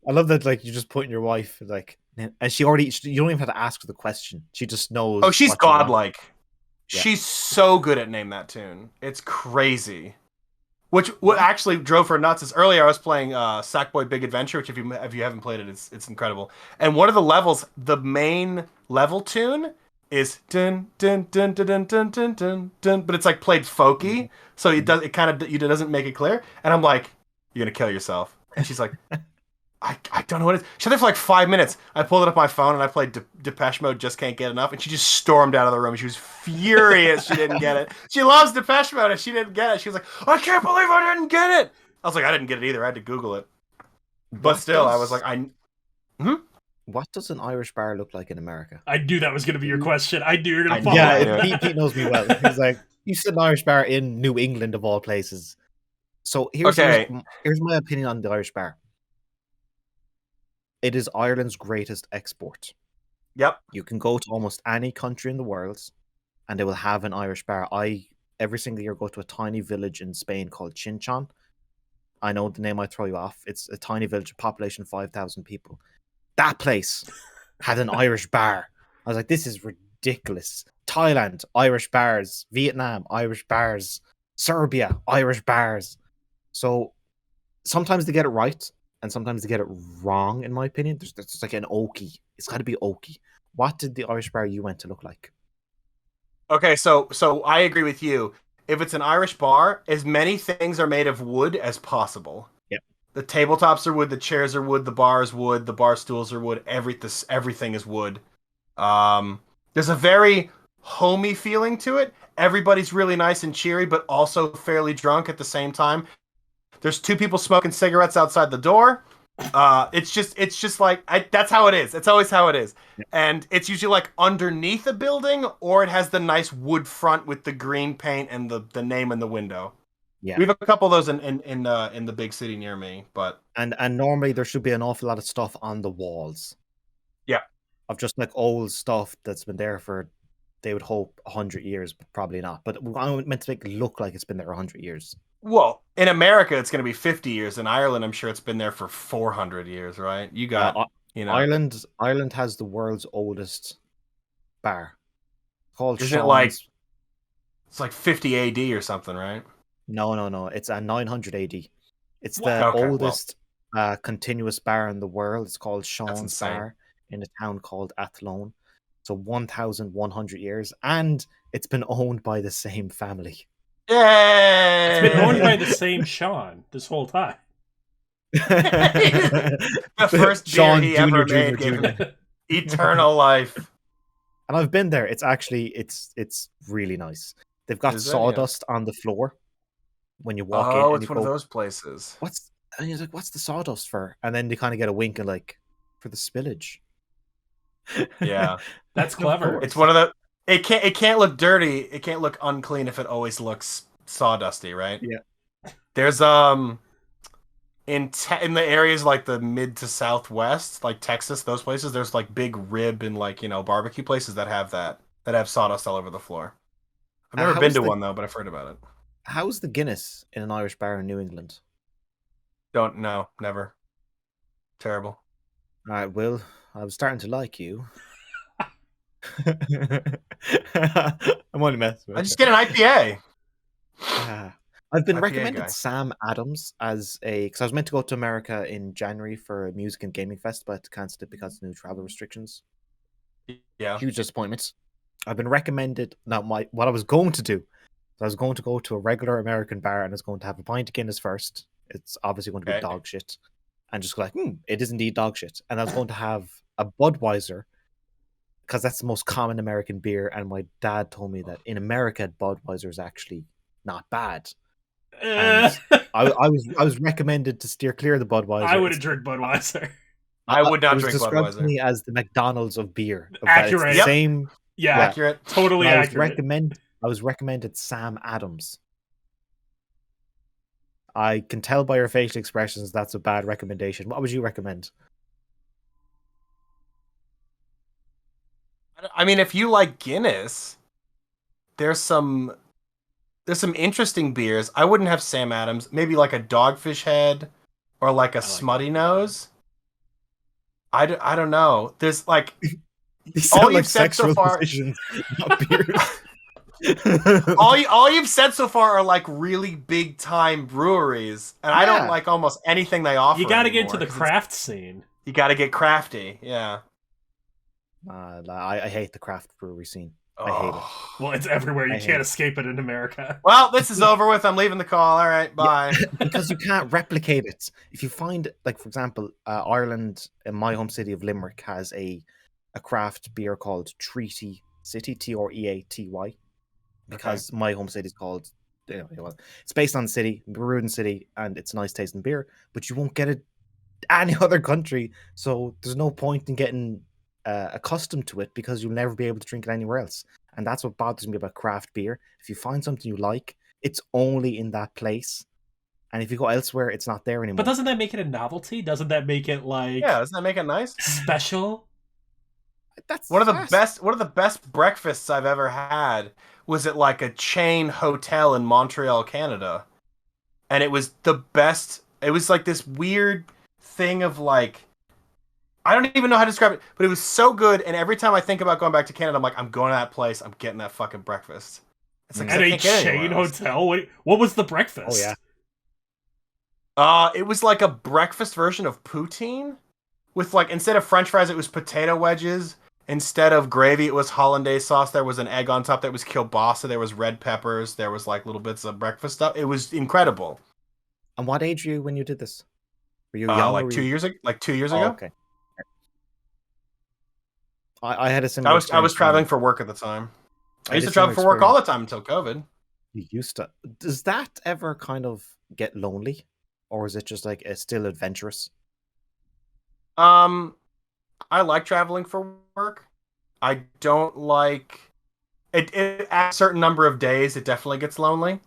I love that. Like you just put in your wife, like, and you don't even have to ask her the question. She just knows. Oh, she's godlike. Yeah. She's so good at name that tune. It's crazy. What actually drove her nuts is earlier I was playing Sackboy Big Adventure, which if you haven't played it, it's incredible. And one of the levels, the main level tune is dun dun dun dun dun dun dun dun dun, but it's like played folky, so it doesn't make it clear. And I'm like, you're gonna kill yourself. And she's like, I don't know what it is. She had it for like 5 minutes. I pulled it up on my phone and I played Depeche Mode, Just Can't Get Enough, and she just stormed out of the room. She was furious she didn't get it. She loves Depeche Mode and she didn't get it. She was like, I can't believe I didn't get it. I was like, I didn't get it either. I had to Google it. But still, I was like, What does an Irish bar look like in America? I knew that was going to be your question. I knew you were going to follow it. Yeah, Pete knows me well. He's like, you said an Irish bar in New England of all places. So here's my opinion on the Irish bar. It is Ireland's greatest export. Yep. You can go to almost any country in the world and they will have an Irish bar. I every single year go to a tiny village in Spain called Chinchon. I know the name might throw you off. It's a tiny village, a population of 5,000 people. That place had an Irish bar. I was like, this is ridiculous. Thailand, Irish bars. Vietnam, Irish bars. Serbia, Irish bars. So sometimes they get it right and sometimes they get it wrong, in my opinion. There's like an oaky. It's got to be oaky. What did the Irish bar you went to look like? Okay, so I agree with you. If it's an Irish bar, as many things are made of wood as possible. Yeah. The tabletops are wood, the chairs are wood, the bar is wood, the bar stools are wood, everything is wood. There's a very homey feeling to it. Everybody's really nice and cheery, but also fairly drunk at the same time. There's 2 people smoking cigarettes outside the door. It's just like that's how it is. It's always how it is. Yeah. And it's usually like underneath a building, or it has the nice wood front with the green paint and the name in the window. Yeah. We have a couple of those in the big city near me, but And normally there should be an awful lot of stuff on the walls. Yeah. Of just like old stuff that's been there for, they would hope, 100 years, but probably not. But I'm meant to make it look like it's been there 100 years. well, in America it's going to be 50 years. In Ireland, I'm sure it's been there for 400 years, right? You got, Ireland has the world's oldest bar called Isn't it Sean's. like it's like 50 AD or something, right? No. It's a 900 AD. It's Wow. the Okay, oldest continuous bar in the world. It's called Sean's insane. Bar in a town called Athlone. So 1,100 years, and it's been owned by the same family. Yay! It's been owned by the same Sean this whole time. The first Sean beer he Jr., ever Jr., made gave him eternal life. And I've been there. It's actually it's really nice. They've got Is it? sawdust on the floor when you walk in. Oh, And it's you one of go, those places. and you're like, what's the sawdust for? And then they kind of get a wink and like, for the spillage. Yeah, That's clever. it's one of the. It can't look dirty. It can't look unclean if it always looks sawdusty, right? Yeah. There's in the areas like the mid to southwest, like Texas, those places. There's like big rib and like barbecue places that have sawdust all over the floor. I've never been to one though, but I've heard about it. How's the Guinness in an Irish bar in New England? Don't know, never. Terrible. All right, Will, I was starting to like you. I'm only messing with I just get an IPA. I've been IPA recommended guy. Sam Adams because I was meant to go to America in January for a music and gaming fest, but I had to cancel it because of new travel restrictions. Yeah. Huge disappointment. I've been recommended what I was going to do. I was going to go to a regular American bar and I was going to have a pint of Guinness first. It's obviously going to be dog shit, and just go like, it is indeed dog shit. And I was going to have a Budweiser, because that's the most common American beer, and my dad told me that in America Budweiser is actually not bad. And I was recommended to steer clear of the Budweiser. I would have drank Budweiser. I would not drink It was described to Budweiser. me as the McDonald's of beer. Accurate. It's the same. Yeah, Accurate. totally I accurate. was recommended Sam Adams. I can tell by your facial expressions that's a bad recommendation. What would you recommend? I mean, if you like Guinness, there's some interesting beers. I wouldn't have Sam Adams. Maybe like a Dogfish Head or like a Smutty Nose. I don't know. There's like all you've said so far. Not beers. all you've said so far are like really big time breweries, and I don't like almost anything they offer. You got to get into the craft scene. You got to get crafty. Yeah. I hate the craft brewery scene. I hate it. Well, it's everywhere. You can't escape it in America. Well, this is over with. I'm leaving the call. All right, bye. Yeah, because you can't replicate it. If you find, like, for example, Ireland, in my home city of Limerick, has a craft beer called Treaty City, Treaty, because my home city is called. It's based on the city, brewed in the city, and it's a nice tasting beer. But you won't get it any other country, so there's no point in getting accustomed to it, because you'll never be able to drink it anywhere else. And that's what bothers me about craft beer. If you find something you like, it's only in that place, and if you go elsewhere, it's not there anymore. But doesn't that make it a novelty? Doesn't that make it like doesn't that make it nice? Special? That's one of the best breakfasts I've ever had was at like a chain hotel in Montreal, Canada, and it was the best. It was like this weird thing of like, I don't even know how to describe it, but it was so good. And every time I think about going back to Canada, I'm like, I'm going to that place. I'm getting that fucking breakfast. It's like at a chain hotel. What was the breakfast? Oh yeah. It was like a breakfast version of poutine, with like, instead of French fries, it was potato wedges. Instead of gravy, it was hollandaise sauce. There was an egg on top. That was kielbasa. There was red peppers. There was like little bits of breakfast stuff. It was incredible. And what age were you when you did this? Were you young? Like 2 years ago. Like 2 years ago. Okay. I had a similar. I was traveling for work at the time. I used to travel for work all the time until COVID. You used to. Does that ever kind of get lonely, or is it just like it's still adventurous? I like traveling for work. I don't like it. At a certain number of days, it definitely gets lonely.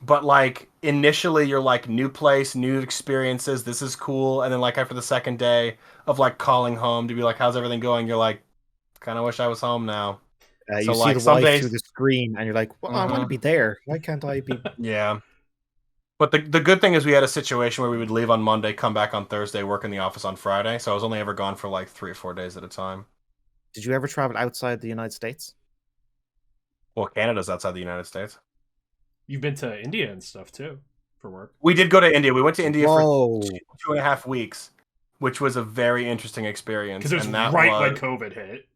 But like initially you're like new place, new experiences, this is cool, and then like after the second day of like calling home to be like, how's everything going? You're like, kind of wish I was home now. You So see like the some wife days, through the screen, and you're like, "Well, I want to be there. Why can't I be?" yeah. But the good thing is we had a situation where we would leave on Monday, come back on Thursday, work in the office on Friday. So I was only ever gone for like 3 or 4 days at a time. Did you ever travel outside the United States? Well, Canada's outside the United States. You've been to India and stuff too for work. We did go to India. We went to India Whoa. for 2.5 weeks, which was a very interesting experience. Because it was and that right when COVID hit.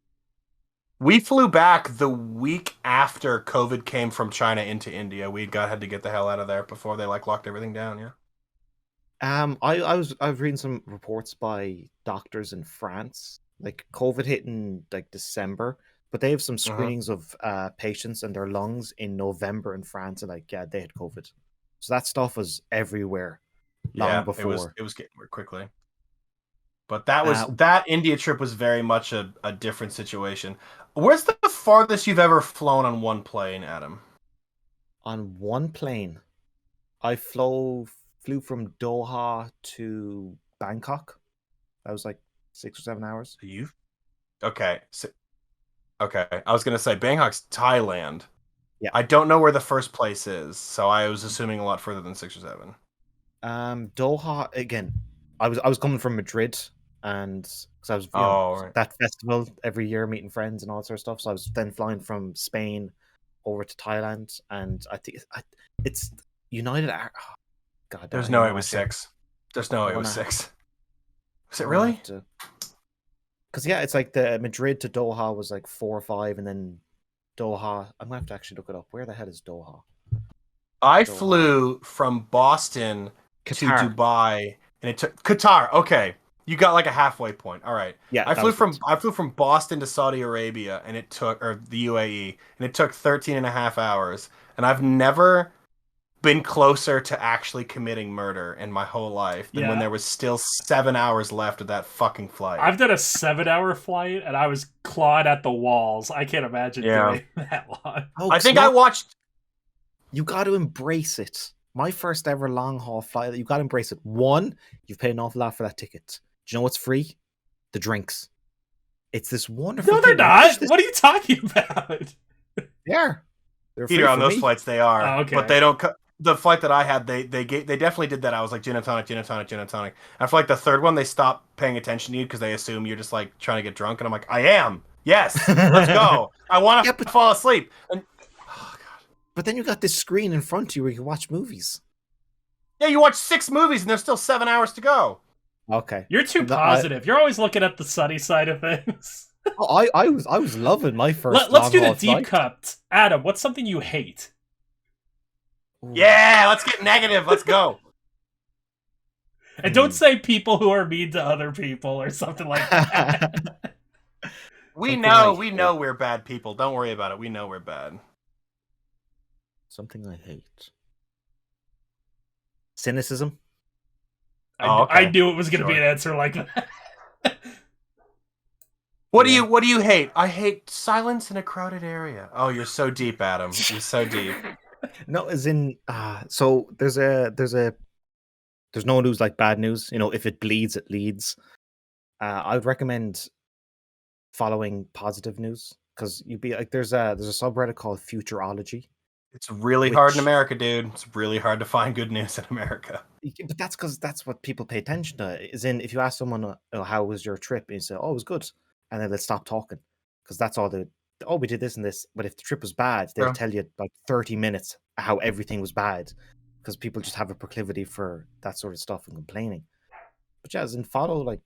We flew back the week after COVID came from China into India. Had to get the hell out of there before they like locked everything down. Yeah. I was reading some reports by doctors in France. Like COVID hit in like December, but they have some screenings of patients and their lungs in November in France, and like they had COVID. So that stuff was everywhere long before. It was getting weird quickly. But that India trip was very much a different situation. Where's the farthest you've ever flown on one plane, Adam? On one plane, I flew from Doha to Bangkok. That was like 6 or 7 hours. Okay. Okay. I was gonna say Bangkok's Thailand. Yeah. I don't know where the first place is, so I was assuming a lot further than 6 or 7. Doha again. I was coming from Madrid, and because I was that festival every year, meeting friends and all that sort of stuff. So I was then flying from Spain over to Thailand, and I think it's United. God, there's no way it was 6. There's no way it was 6. Was it really? Because it's like the Madrid to Doha was like 4 or 5, and then Doha. I'm gonna have to actually look it up. Where the hell is Doha? I flew from Boston to Dubai, and it took Qatar. Okay, you got like a halfway point. All right. Yeah, I flew from Boston to Saudi Arabia, and it took the UAE, and it took 13.5 hours. And I've never been closer to actually committing murder in my whole life than when there was still 7 hours left of that fucking flight. I've done a 7-hour flight, and I was clawed at the walls. I can't imagine doing that long. Oh, I think I watched. You got to embrace it. My first ever long haul flight. You got to embrace it. One, you've paid an awful lot for that ticket. Do you know what's free? The drinks. It's this wonderful. No, they're not. What are you talking about? Yeah, Peter, on those flights they are. Oh, okay. But they don't. The flight that I had, they definitely did that. I was like gin and tonic, gin and tonic, gin and tonic. After like the third one, they stopped paying attention to you because they assume you're just like trying to get drunk. And I'm like, I am. Yes, let's go. I want to fall asleep. And but then you got this screen in front of you where you can watch movies. Yeah, you watch 6 movies and there's still 7 hours to go. Okay, you're too positive. You're always looking at the sunny side of things. I was loving my first. Let's do the deep cut. Adam, what's something you hate? Ooh. Yeah, let's get negative. Let's go. And don't say people who are mean to other people or something like that. we know we're bad people. Don't worry about it. We know we're bad. Something I hate. Cynicism. I knew it was going to be an answer like that. What do you hate? I hate silence in a crowded area. Oh, you're so deep, Adam. You're so deep. No, as in, so there's no news like bad news. You know, if it bleeds, it leads. I would recommend following positive news because you'd be like, there's a subreddit called Futurology. It's really hard in America, dude. It's really hard to find good news in America. But that's because that's what people pay attention to. Is in if you ask someone, how was your trip? And you say, oh, it was good. And then they'll stop talking because that's all we did this and this. But if the trip was bad, they'll tell you like 30 minutes how everything was bad because people just have a proclivity for that sort of stuff and complaining. But yeah, as in follow, like,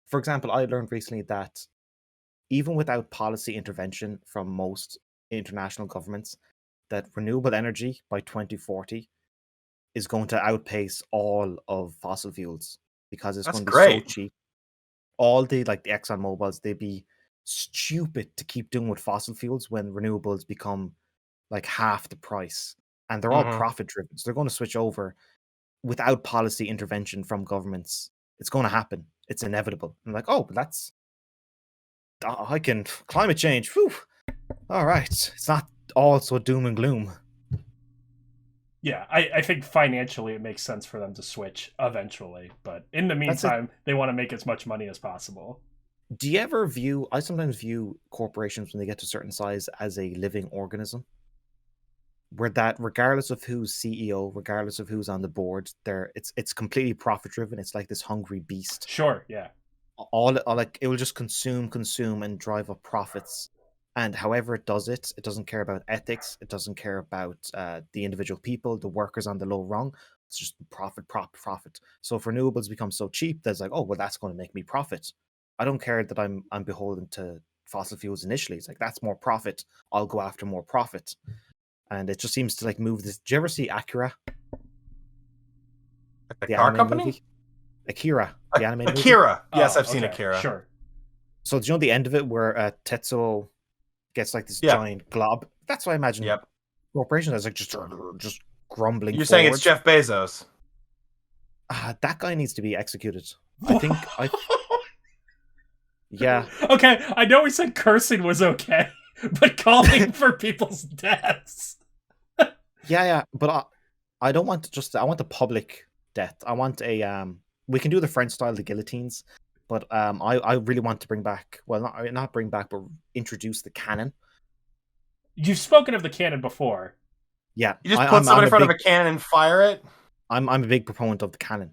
for example, I learned recently that even without policy intervention from most international governments, that renewable energy by 2040 is going to outpace all of fossil fuels because it's going to be so cheap. All the Exxon Mobils, they'd be stupid to keep doing with fossil fuels when renewables become like half the price. And they're all profit driven. So they're going to switch over without policy intervention from governments. It's going to happen. It's inevitable. I'm like, oh, but climate change. Whew. All right. It's not all so doom and gloom. Yeah, I think financially it makes sense for them to switch eventually, but in the meantime, they want to make as much money as possible. Do you ever view? I sometimes view corporations when they get to a certain size as a living organism, where that regardless of who's CEO, regardless of who's on the board, it's completely profit driven. It's like this hungry beast. Sure, yeah. All like it will just consume, and drive up profits. And however it does it, it doesn't care about ethics. It doesn't care about the individual people, the workers on the low rung. It's just profit, profit. So if renewables become so cheap, there's like, oh well, that's going to make me profit. I don't care that I'm beholden to fossil fuels initially. It's like that's more profit. I'll go after more profit. And it just seems to like move this. Did you ever see Akira? The car company? Movie? Akira, the anime movie? Akira. Yes, I've seen Akira. Sure. So do you know the end of it where Tetsuo gets like this giant glob? That's what I imagine. Yep. Corporation is like just grumbling. You're saying it's Jeff Bezos. That guy needs to be executed. I think. Yeah. Okay, I know we said cursing was okay, but calling for people's deaths. Yeah, but I don't want I want a public death. I want a we can do the French style, the guillotines, but I really want to bring back, well, not bring back, but introduce the cannon. You've spoken of the cannon before. Yeah. You just put someone in front of a cannon and fire it? I'm a big proponent of the cannon.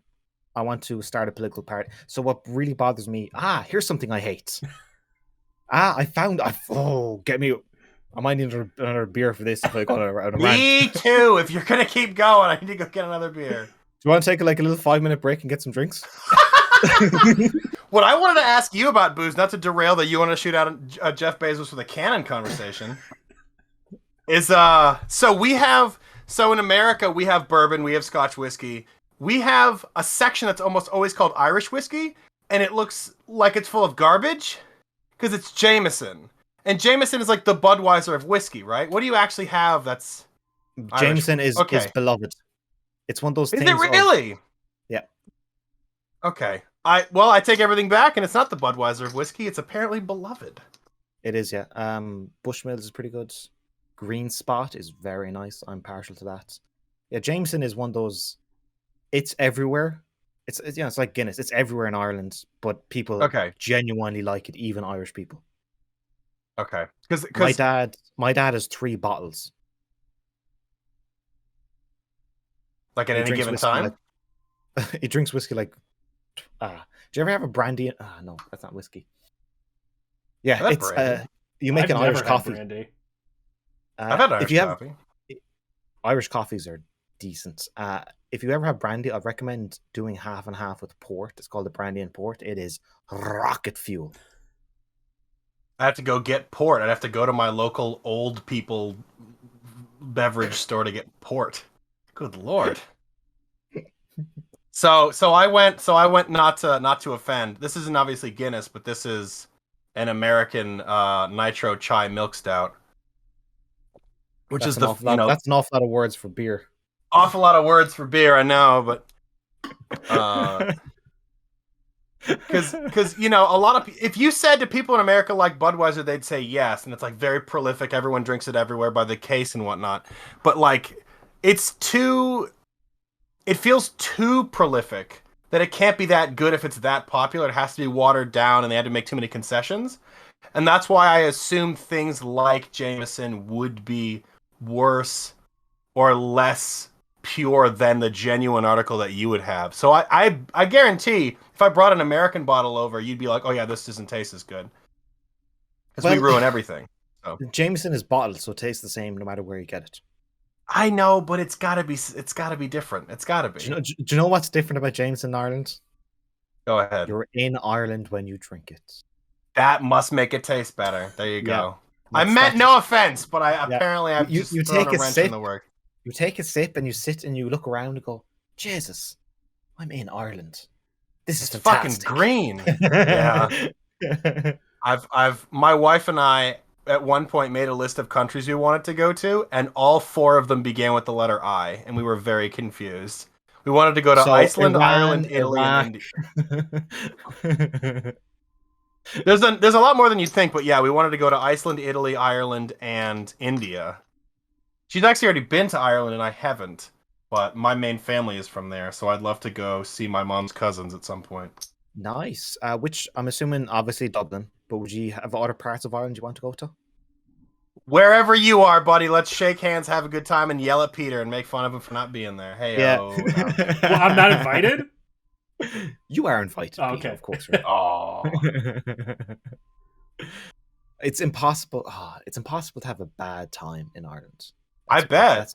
I want to start a political party. So what really bothers me, here's something I hate. Get me. I might need another beer for this if I go out of Me too. If you're going to keep going, I need to go get another beer. Do you want to take like a little 5-minute break and get some drinks? What I wanted to ask you about, Booze, not to derail that you want to shoot out Jeff Bezos with a cannon conversation, is so in America we have bourbon, we have Scotch whiskey. We have a section that's almost always called Irish whiskey, and it looks like it's full of garbage because it's Jameson. And Jameson is like the Budweiser of whiskey, right? What do you actually have that's Jameson is beloved. It's one of those things. Is it really? Yeah. Okay. I take everything back, and it's not the Budweiser of whiskey. It's apparently beloved. It is, yeah. Bushmills is pretty good. Green Spot is very nice. I'm partial to that. Yeah, Jameson is one of those. It's everywhere. It's like Guinness. It's everywhere in Ireland, but people genuinely like it, even Irish people. Okay. Because my dad has 3 bottles. Like at any given time? He drinks whiskey like... do you ever have a brandy? No, that's not whiskey. Yeah, it's... you make an Irish coffee. Brandy. I've had Irish coffee. Irish coffees are decent. If you ever have brandy, I'd recommend doing half and half with port. It's called the brandy and port. It is rocket fuel. I have to go get port. I'd have to go to my local old people beverage store to get port. Good Lord. So I went not to offend. This isn't obviously Guinness, but this is an American nitro chai milk stout. Which that's is that's an awful lot of words for beer. Awful lot of words for beer, I know, but because a lot of if you said to people in America like Budweiser, they'd say yes, and it's like very prolific. Everyone drinks it everywhere by the case and whatnot. But like, it feels too prolific that it can't be that good if it's that popular. It has to be watered down, and they had to make too many concessions, and that's why I assumed things like Jameson would be worse or less pure than the genuine article that you would have. So I guarantee if I brought an American bottle over, you'd be like, oh yeah, this doesn't taste as good. Because we ruin everything. So. Jameson is bottled, so it tastes the same no matter where you get it. I know, but it's gotta be different. It's gotta be. Do you know what's different about Jameson in Ireland? Go ahead. You're in Ireland when you drink it. That must make it taste better. There you go. I meant no offense, but apparently I've just thrown a wrench in the work. You take a sip and you sit and you look around and go, Jesus, I'm in Ireland. This is fantastic. Fucking green. Yeah. My wife and I at one point made a list of countries we wanted to go to, and all 4 of them began with the letter I, and we were very confused. We wanted to go to Iceland, Iran, Ireland, Italy, and India. There's a lot more than you think, but yeah, we wanted to go to Iceland, Italy, Ireland, and India. She's actually already been to Ireland, and I haven't. but my main family is from there, so I'd love to go see my mom's cousins at some point. Nice. Which I'm assuming, obviously Dublin, but would you have other parts of Ireland you want to go to? Wherever you are, buddy, let's shake hands, have a good time, and yell at Peter and make fun of him for not being there. Hey, Yeah. no. Well, I'm not invited. You are invited. Oh, Peter, okay. of course. Right? Oh, It's impossible. It's impossible to have a bad time in Ireland. I bet.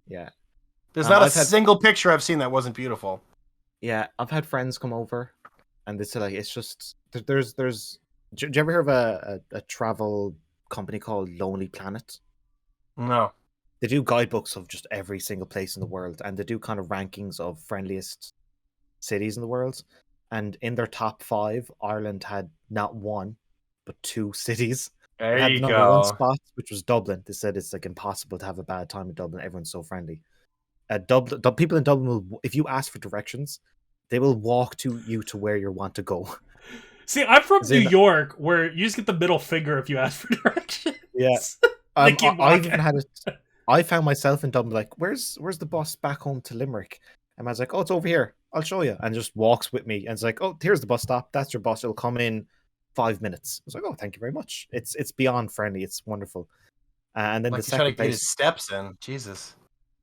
Yeah. There's not a I've had- single picture I've seen that wasn't beautiful. Yeah, I've had friends come over, and they say like it's just there's. Do you ever hear of a travel company called Lonely Planet? No. They do guidebooks of just every single place in the world, and they do kind of rankings of friendliest cities in the world. And in their top 5, Ireland had not one, but 2 cities. There It had you the number 1 go. spot, which was Dublin. They said it's like impossible to have a bad time in Dublin. Everyone's so friendly. Dublin, people in Dublin will, if you ask for directions, they will walk you to where you want to go. See, I'm from Is New it- York, where you just get the middle finger if you ask for directions. Yeah. They keep I've walking. even had it. I found myself in Dublin like, where's the bus back home to Limerick? And I was like, oh, it's over here. I'll show you. And just walks with me and it's like, oh, here's the bus stop. That's your bus. It'll come in 5 minutes. I was like, oh, thank you very much. It's beyond friendly. It's wonderful. And then Like the he's trying to second get his place, steps in. Jesus.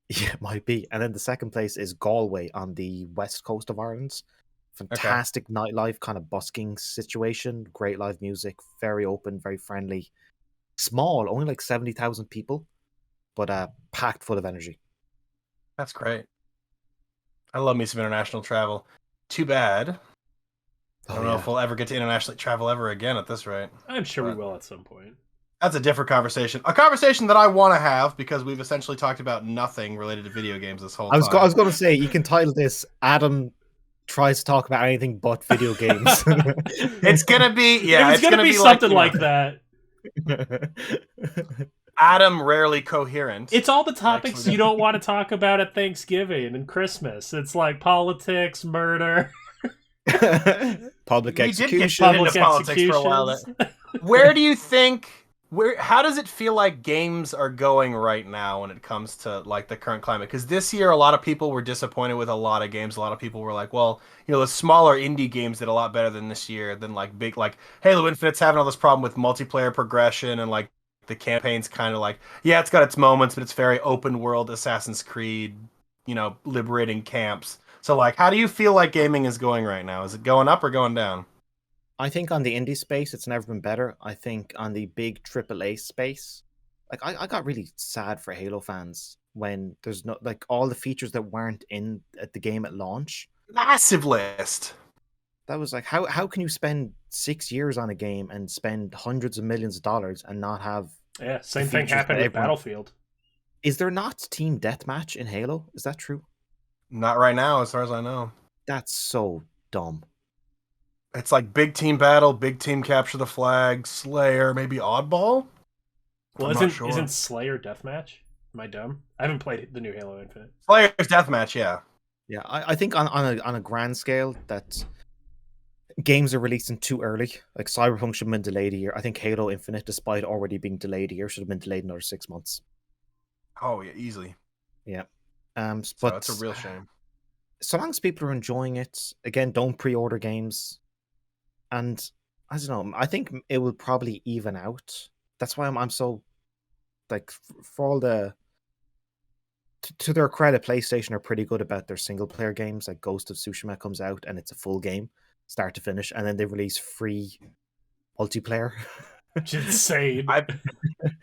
yeah, it might be. And then the second place is Galway on the west coast of Ireland. Fantastic nightlife, kind of busking situation. Great live music. Very open, very friendly. Small, only like 70,000 people, but packed full of energy. That's great. I love me some international travel. Too bad. I don't know if we'll ever get to internationally travel ever again at this rate. I'm sure we will at some point. That's a different conversation. A conversation that I want to have because we've essentially talked about nothing related to video games this whole I was time. going to say, you can title this Adam tries to talk about anything but video games. It's going to be, yeah, it's gonna be something like that. Adam rarely coherent. It's all the topics Actually. you don't want to talk about at Thanksgiving and Christmas. It's like politics, murder, Public We did get execution. public into politics for a while executions. Where do you think how does it feel like games are going right now when it comes to like the current climate? Because this year a lot of people were disappointed with a lot of games. A lot of people were like, well, you know, the smaller indie games did a lot better than this year than like big, like Halo Infinite's having all this problem with multiplayer progression and like the campaign's kind of like, yeah, it's got its moments, but it's very open world Assassin's Creed, you know, liberating camps. So like, how do you feel like gaming is going right now? Is it going up or going down? I think on the indie space, it's never been better. I think on the big AAA space, like I got really sad for Halo fans when there's no like all the features that weren't in at the game at launch. Massive list. That was like how can you spend 6 years on a game and spend hundreds of millions of dollars and not have? Yeah, same The thing features happened that with everyone- Battlefield. Is there not team deathmatch in Halo? Is that true? Not right now, as far as I know. That's so dumb. It's like big team battle, big team capture the flag, Slayer, maybe Oddball. Well, I'm not sure. isn't Slayer Deathmatch? Am I dumb? I haven't played the new Halo Infinite. Slayer's deathmatch, yeah. Yeah, I think on a grand scale that games are releasing too early. Like Cyberpunk should have been delayed a year. I think Halo Infinite, despite already being delayed a year, should have been delayed another 6 months. Oh yeah, easily. But So that's a real shame. so long as people are enjoying it, again, don't pre-order games. And I don't know, I think it will probably even out. That's why I'm so like for all the to their credit, PlayStation are pretty good about their single player games. Like Ghost of Tsushima comes out and it's a full game, start to finish, and then they release free multiplayer. Which is insane.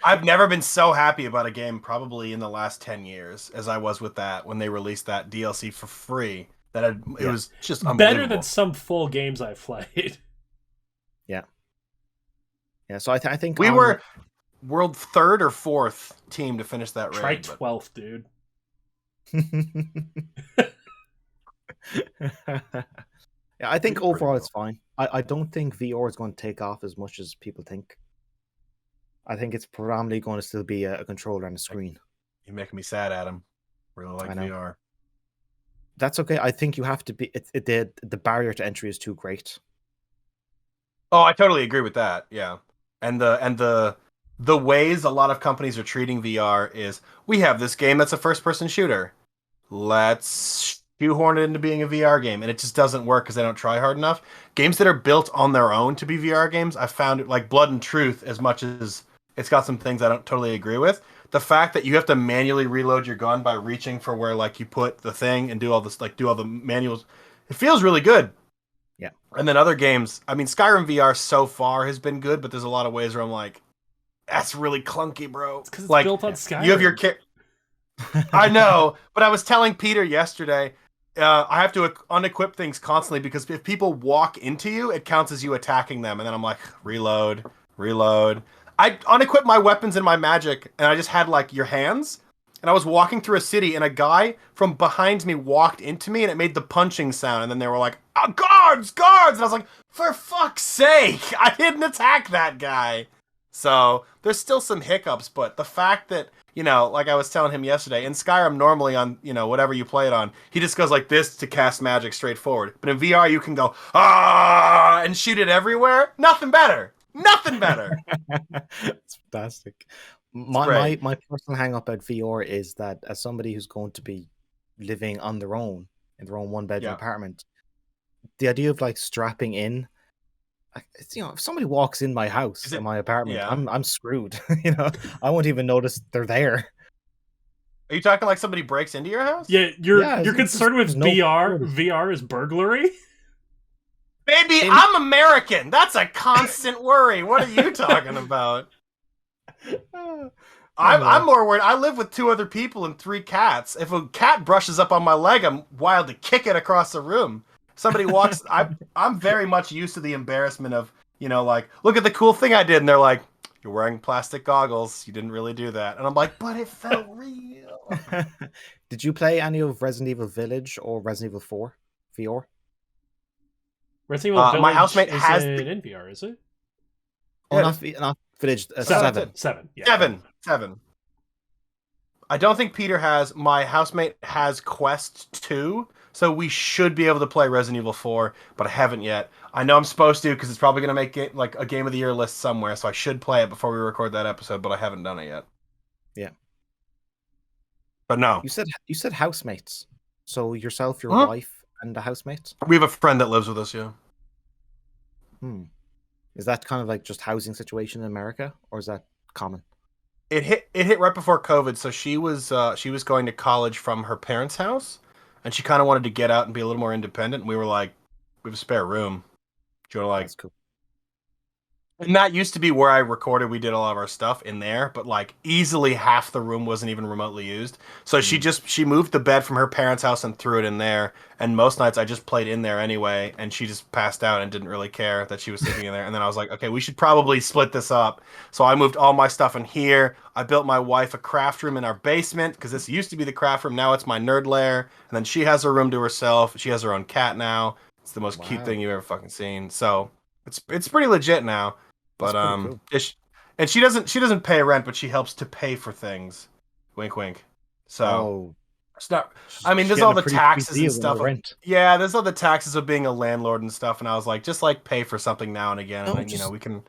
I've never been so happy about a game probably in the last 10 years as I was with that when they released that DLC for free. It was just unbelievable. Better than some full games I've played. Yeah, so I think we were world 3rd or 4th team to finish that Try raid. but- 12th, dude. Yeah, I think Pretty overall cool. it's fine. I don't think VR is going to take off as much as people think. I think it's predominantly going to still be a controller and a screen. You're making me sad, Adam. Really like I know. VR. That's okay. I think you have to be. The barrier to entry is too great. Oh, I totally agree with that. Yeah. And the ways a lot of companies are treating VR is we have this game that's a first person shooter. let's shoehorn it into being a VR game, and it just doesn't work because they don't try hard enough. Games that are built on their own to be VR games, I found it like Blood and Truth, as much as it's got some things I don't totally agree with. The fact that you have to manually reload your gun by reaching for where like you put the thing and do all this, like do all the manuals, it feels really good. Yeah. And then other games, I mean, Skyrim VR so far has been good, but there's a lot of ways where I'm like, that's really clunky, bro. It's because it's like, built on Skyrim. You have your I know, but I was telling Peter yesterday, I have to unequip things constantly because if people walk into you, it counts as you attacking them, and then I'm like, reload, reload. I unequipped my weapons and my magic, and I just had like your hands, and I was walking through a city, and a guy from behind me walked into me, and it made the punching sound, and then they were like, oh, guards, guards, and I was like, for fuck's sake, I didn't attack that guy. So there's still some hiccups, but the fact that, you know, like I was telling him yesterday, in Skyrim normally on, you know, whatever you play it on, he just goes like this to cast magic straightforward. But in VR you can go, ah, and shoot it everywhere. Nothing better. Nothing better. It's fantastic. My personal hang up at VR is that as somebody who's going to be living on their own in their own one bedroom apartment, the idea of like strapping in, it's, you know, if somebody walks in my house in my apartment, I'm screwed. You know, I won't even notice they're there. Are you talking like somebody breaks into your house? Yeah, you're concerned with VR. VR is burglary. Baby, I'm American. That's a constant worry. What are you talking about? I'm more worried. I live with 2 other people and 3 cats. If a cat brushes up on my leg, I'm wild to kick it across the room. Somebody walks, I'm very much used to the embarrassment of, you know, like, look at the cool thing I did. And they're like, you're wearing plastic goggles. You didn't really do that. And I'm like, but it felt real. Did you play any of Resident Evil Village or Resident Evil 4 VR? Resident Evil Village my housemate has in VR, is it? Oh, not Village. 7. 7. Yeah. 7. I don't think Peter has. My housemate has Quest 2, so we should be able to play Resident Evil 4, but I haven't yet. I know I'm supposed to because it's probably going to make like a Game of the Year list somewhere, so I should play it before we record that episode, but I haven't done it yet. Yeah. But no. You said housemates. So yourself, your wife, and a housemate? We have a friend that lives with us, yeah. Is that kind of like just housing situation in America, or is that common? It hit right before COVID, so she was going to college from her parents' house, and she kind of wanted to get out and be a little more independent. And we were like, we have a spare room. Do you want to like? That's cool. And that used to be where I recorded. We did a lot of our stuff in there, but like easily half the room wasn't even remotely used. So she moved the bed from her parents' house and threw it in there. And most nights I just played in there anyway, and she just passed out and didn't really care that she was sleeping in there. And then I was like, okay, we should probably split this up. So I moved all my stuff in here. I built my wife a craft room in our basement because this used to be the craft room. Now it's my nerd lair. And then she has her room to herself. She has her own cat now. It's the most cute thing you've ever fucking seen. So it's pretty legit now. But cool. And she doesn't pay rent, but she helps to pay for things. Wink, wink. So it's not. I mean, there's all the taxes and stuff. Yeah, there's all the taxes of being a landlord and stuff. And I was like, just like pay for something now and again, and then, you know, we can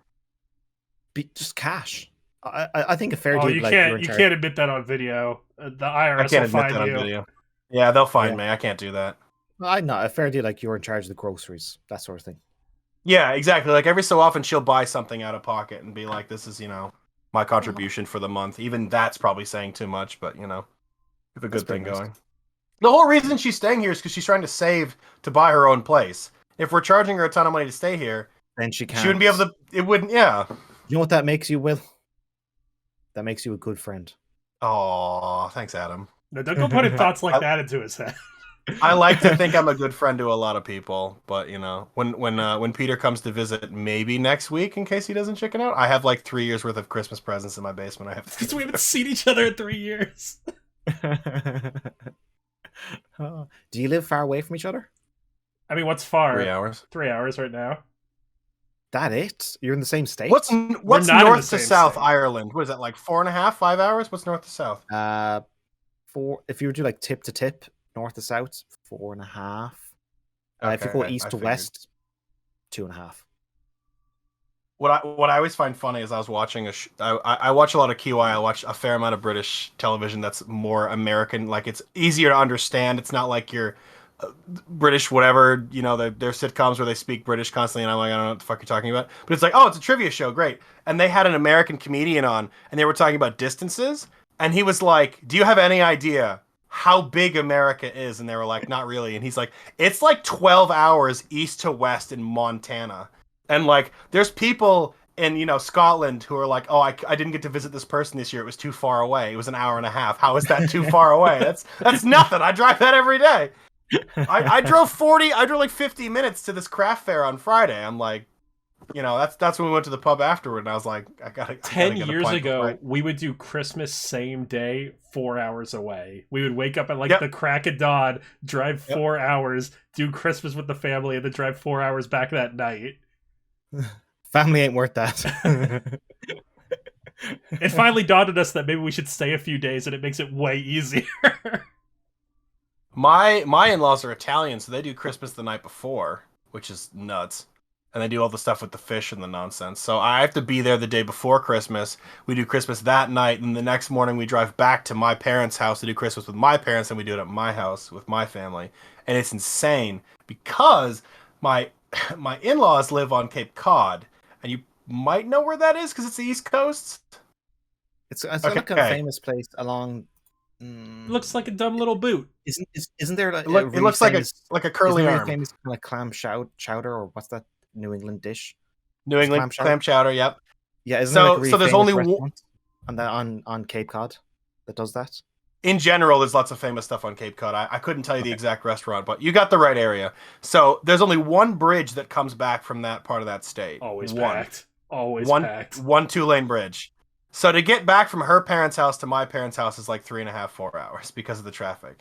be just cash. I think a fair deal. You can't admit that on video. The IRS will find you. Video. Yeah, they'll find me. I can't do that. I'm not a fair deal. Like you're in charge of the groceries, that sort of thing. Yeah, exactly. Like every so often she'll buy something out of pocket and be like, this is, you know, my contribution for the month. Even that's probably saying too much, but, you know, we have a good thing going. The whole reason she's staying here is because she's trying to save to buy her own place. If we're charging her a ton of money to stay here, then she wouldn't be able to, it wouldn't, yeah. You know what that makes you, Will? That makes you a good friend. Oh, thanks, Adam. No, don't go putting thoughts like that into his head. I like to think I'm a good friend to a lot of people, but you know, when Peter comes to visit, maybe next week, in case he doesn't chicken out, I have like 3 years worth of Christmas presents in my basement. I have because we haven't seen each other in 3 years. Do you live far away from each other? I mean, what's far? 3 hours. 3 hours right now. That it? You're in the same state? What's north to south Ireland? What is that, like 4.5, 5 hours? What's north to south? 4. If you were to do like tip to tip, north to south, 4.5. If you go east to west, 2.5. What I always find funny is I was watching I watch a lot of QI. I watch a fair amount of British television that's more American. Like it's easier to understand. It's not like your British whatever. You know, they're sitcoms where they speak British constantly, and I'm like, I don't know what the fuck you're talking about. But it's like, oh, it's a trivia show, great. And they had an American comedian on, and they were talking about distances, and he was like, "Do you have any idea how big America is?" And they were like, "Not really." And he's like, "It's like 12 hours east to west in Montana." And like, there's people in Scotland who are like, "Oh, I didn't get to visit this person this year. It was too far away. It was an hour and a half. How is that too far away? That's nothing. I drive that every day." I drove like 50 minutes to this craft fair on Friday. I'm like, that's when we went to the pub afterward, and I was like, I gotta 10 get a years pint ago, we would do Christmas same day, 4 hours away. We would wake up at Yep. the crack of dawn, drive 4 hours, do Christmas with the family, and then drive 4 hours back that night. Family ain't worth that. It finally dawned on us that maybe we should stay a few days, and it makes it way easier. My in-laws are Italian, so they do Christmas the night before, which is nuts. And they do all the stuff with the fish and the nonsense. So I have to be there the day before Christmas. We do Christmas that night, and the next morning we drive back to my parents' house to do Christmas with my parents, and we do it at my house with my family. And it's insane because my in-laws live on Cape Cod, and you might know where that is because it's the East Coast. It's like a famous place along. Looks like a dumb little boot. Isn't there? It looks famous, like a curly isn't there arm. a famous kind of clam chowder, or what's that New England dish? New England clam chowder. Yep. Yeah. Isn't So- there like a really so there's famous only restaurant on Cape Cod that does that? In general, there's lots of famous stuff on Cape Cod. I couldn't tell you the exact restaurant, but you got the right area. So there's only one bridge that comes back from that part of that state. Always one. packed. Always One packed. 2-lane bridge. So to get back from her parents' house to my parents' house is like 3.5, 4 hours because of the traffic.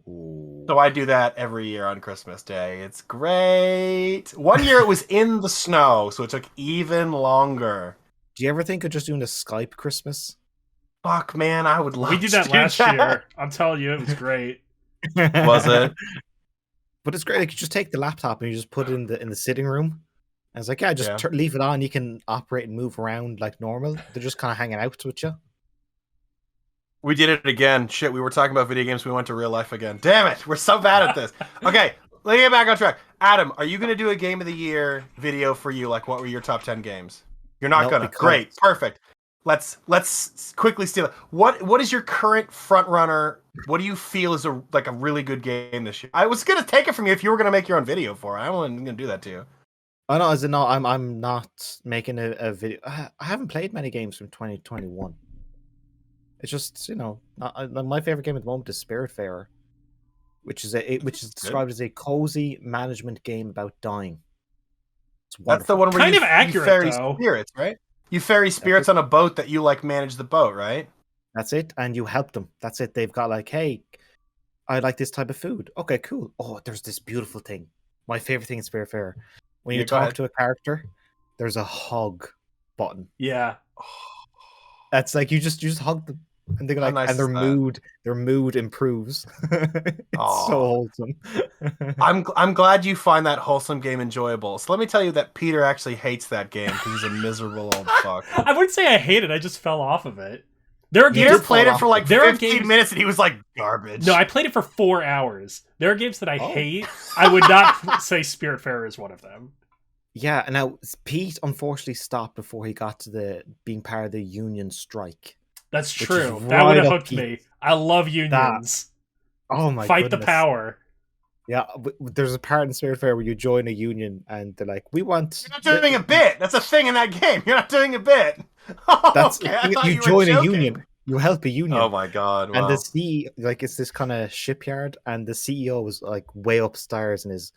Ooh. So I do that every year on Christmas Day. It's great. One year it was in the snow, so it took even longer. Do you ever think of just doing a Skype Christmas? Fuck, man, I would love We did that to do last year. I'm telling you, it was great. Was it? But it's great. Like, you just take the laptop and you just put it in the sitting room. And it's like, yeah, just Yeah. leave it on. You can operate and move around like normal. They're just kind of hanging out with you. We did it again. Shit, we were talking about video games. We went to real life again. Damn it, we're so bad at this. Okay, let's get back on track. Adam, are you going to do a Game of the Year video for you? Like, what were your top 10 games? You're not Nope, gonna. because- Great, perfect. Let's quickly steal it. What is your current front runner? What do you feel is a really good game this year? I was gonna take it from you if you were gonna make your own video for it. I wasn't gonna do that to you. Oh no, is it not? I'm not making a video. I haven't played many games from 2021. It's just my favorite game at the moment is Spiritfarer, which is described as a cozy management game about dying. It's That's the wonderful. one where Kind you, of accurate, you ferry though. spirits, right? You ferry spirits on a boat that you manage the boat, right? That's it, and you help them. That's it. They've got like, hey, I like this type of food. Okay, cool. Oh, there's this beautiful thing. My favorite thing in Spiritfarer. When Yeah, you go talk ahead. to a character, there's a hug button. Yeah. That's like you just hug them, and they're How like, nice and is that? their mood improves. It's Aw. so wholesome. I'm glad you find that wholesome game enjoyable. So let me tell you that Peter actually hates that game because he's a miserable old fuck. I wouldn't say I hate it. I just fell off of it. There are Peter games. played it for like There are 15 games- minutes and he was like, garbage. No, I played it for 4 hours. There are games that I Oh. hate. I would not say Spiritfarer is one of them. Yeah, and now Pete unfortunately stopped before he got to being part of the union strike. That's Which is true. That right would have up hooked Pete's. me. I love unions. Oh my Fight the goodness. power. Yeah, there's a part in Spiritfarer where you join a union and they're like, we want. You're not doing a bit. That's a thing in that game. You're not doing a bit. Oh, That's okay. I thought you were join a joking. union. You help a union. Oh my god. And Wow. the it's this kind of shipyard, and the CEO was like way upstairs in his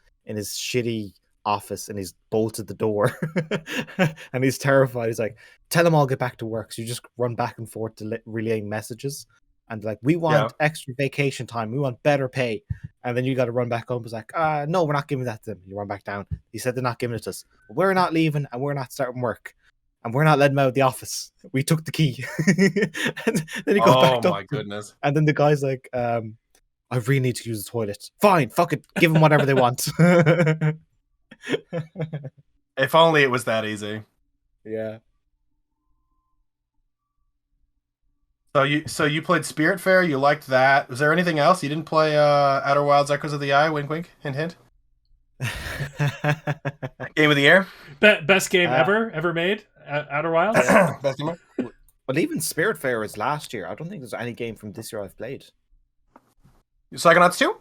shitty office, and he's bolted the door, and he's terrified. He's like, "Tell them all get back to work." So you just run back and forth relaying messages, and like, we want extra vacation time, we want better pay, and then you got to run back up. It's like, no, we're not giving that to them. You run back down. He said they're not giving it to us. We're not leaving, and we're not starting work. And we're not letting them out of the office. We took the key. And then he goes back up. my goodness. And then the guy's like, I really need to use the toilet. Fine, fuck it. Give them whatever they want. If only it was that easy. Yeah. So you played Spiritfarer. You liked that. Was there anything else you didn't play? Outer Wilds: Echoes of the Eye. Wink, wink, hint, hint. Game of the year. Best game ever made. Outer Wilds. Best game. Well, even Spiritfarer is last year. I don't think there's any game from this year I've played. Psychonauts 2?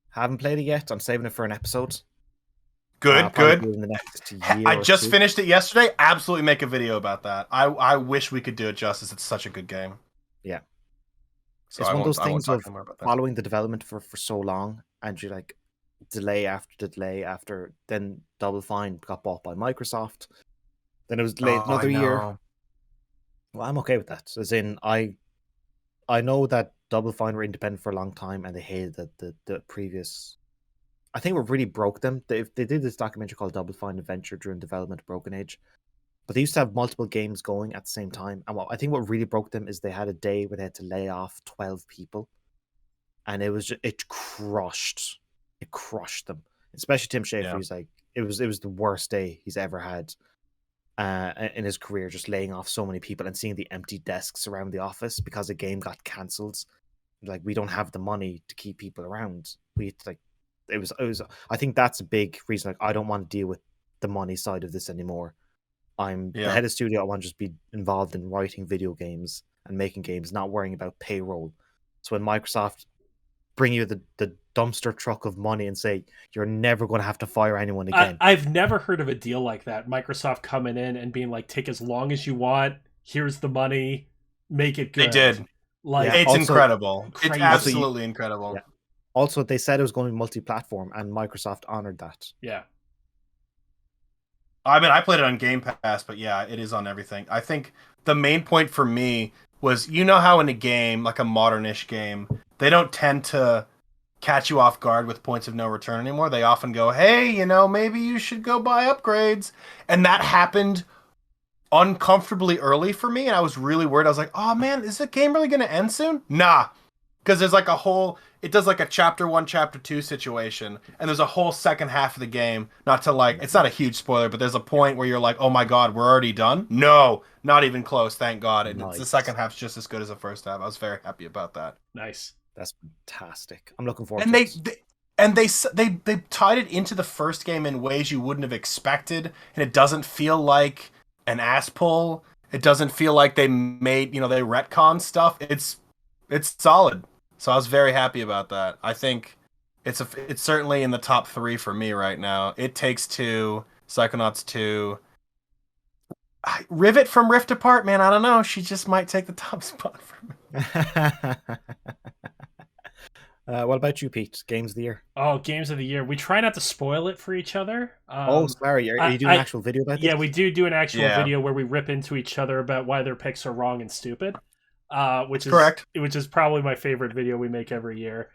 Haven't played it yet. I'm saving it for an episode. Good, Probably good. in the next year I or just two. finished it yesterday. Absolutely make a video about that. I wish we could do it justice. It's such a good game. Yeah. So It's I one of those won't things talk of anymore about that. following the development for so long, and you like delay after delay after. Then Double Fine got bought by Microsoft. Then it was delayed Oh, another I year. know. Well, I'm okay with that. As in, I know that Double Fine were independent for a long time, and they hated the previous. I think what really broke them. They did this documentary called Double Fine Adventure during development of Broken Age, but they used to have multiple games going at the same time. And I think what really broke them is they had a day where they had to lay off 12 people, and it crushed them. Especially Tim Schafer. Yeah. He's like, it was the worst day he's ever had in his career, just laying off so many people and seeing the empty desks around the office because a game got cancelled. Like, we don't have the money to keep people around. It was. I think that's a big reason. Like, I don't want to deal with the money side of this anymore. I'm the head of studio. I want to just be involved in writing video games and making games, not worrying about payroll. So when Microsoft bring you the dumpster truck of money and say you're never going to have to fire anyone again. I've never heard of a deal like that. Microsoft coming in and being like, take as long as you want. Here's the money. Make it good. They did. Like, It's also, incredible. crazy. It's absolutely incredible. Yeah. Also, they said it was going to be multi-platform, and Microsoft honored that. Yeah. I mean, I played it on Game Pass, but yeah, it is on everything. I think the main point for me was, you know how in a game, like a modern-ish game, they don't tend to catch you off guard with points of no return anymore. They often go, hey, maybe you should go buy upgrades. And that happened uncomfortably early for me, and I was really worried. I was like, oh man, is the game really going to end soon? Nah. Because there's like it does like a chapter 1, chapter 2 situation, and there's a whole second half of the game. Not to it's not a huge spoiler, but there's a point where you're like, oh my god, we're already done? No, not even close, thank god. And Nice. the second half's just as good as the first half. I was very happy about that. Nice. That's fantastic. I'm looking forward And to it. they tied it into the first game in ways you wouldn't have expected, and it doesn't feel like an ass pull. It doesn't feel like they made, they retcon stuff. It's solid. So I was very happy about that. I think it's certainly in the top 3 for me right now. It Takes Two, Psychonauts 2. Rivet from Rift Apart, man, I don't know. She just might take the top spot for me. What about you, Pete? Games of the year? Oh, games of the year. We try not to spoil it for each other. Sorry. Are you doing an actual video about this? Yeah, we do an actual video where we rip into each other about why their picks are wrong and stupid. Which is correct. Which is probably my favorite video we make every year.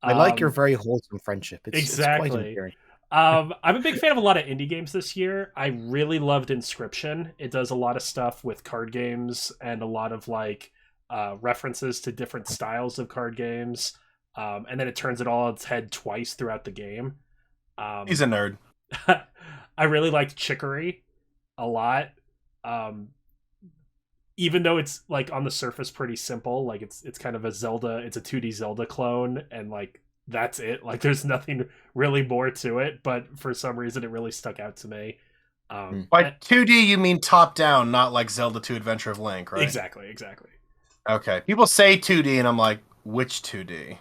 I like your very wholesome friendship. Exactly. It's quite endearing. I'm a big fan of a lot of indie games this year. I really loved Inscription. It does a lot of stuff with card games and a lot of references to different styles of card games. And then it turns it all on its head twice throughout the game. He's a nerd. I really liked Chicory a lot. Even though it's on the surface pretty simple, it's kind of it's a 2D Zelda clone, and that's it. There's nothing really more to it, but for some reason it really stuck out to me. By 2D you mean top down, not like Zelda 2 Adventure of Link, right? Exactly. Okay. People say 2D and I'm like, which 2D?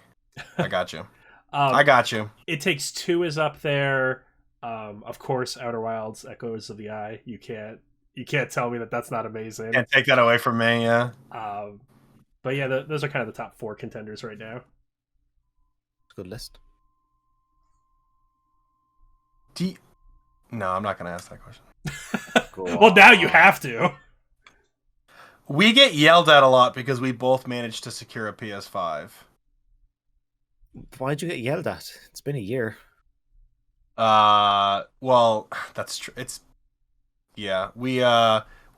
I got you. I got you. It Takes Two is up there. Of course, Outer Wilds, Echoes of the Eye. You can't tell me that that's not amazing. Can't take that away from me, yeah. But yeah, those are kind of the top 4 contenders right now. Good list. No, I'm not going to ask that question. Well, now you have to. We get yelled at a lot because we both managed to secure a PS5. Why'd you get yelled at? It's been a year. Well, that's true. When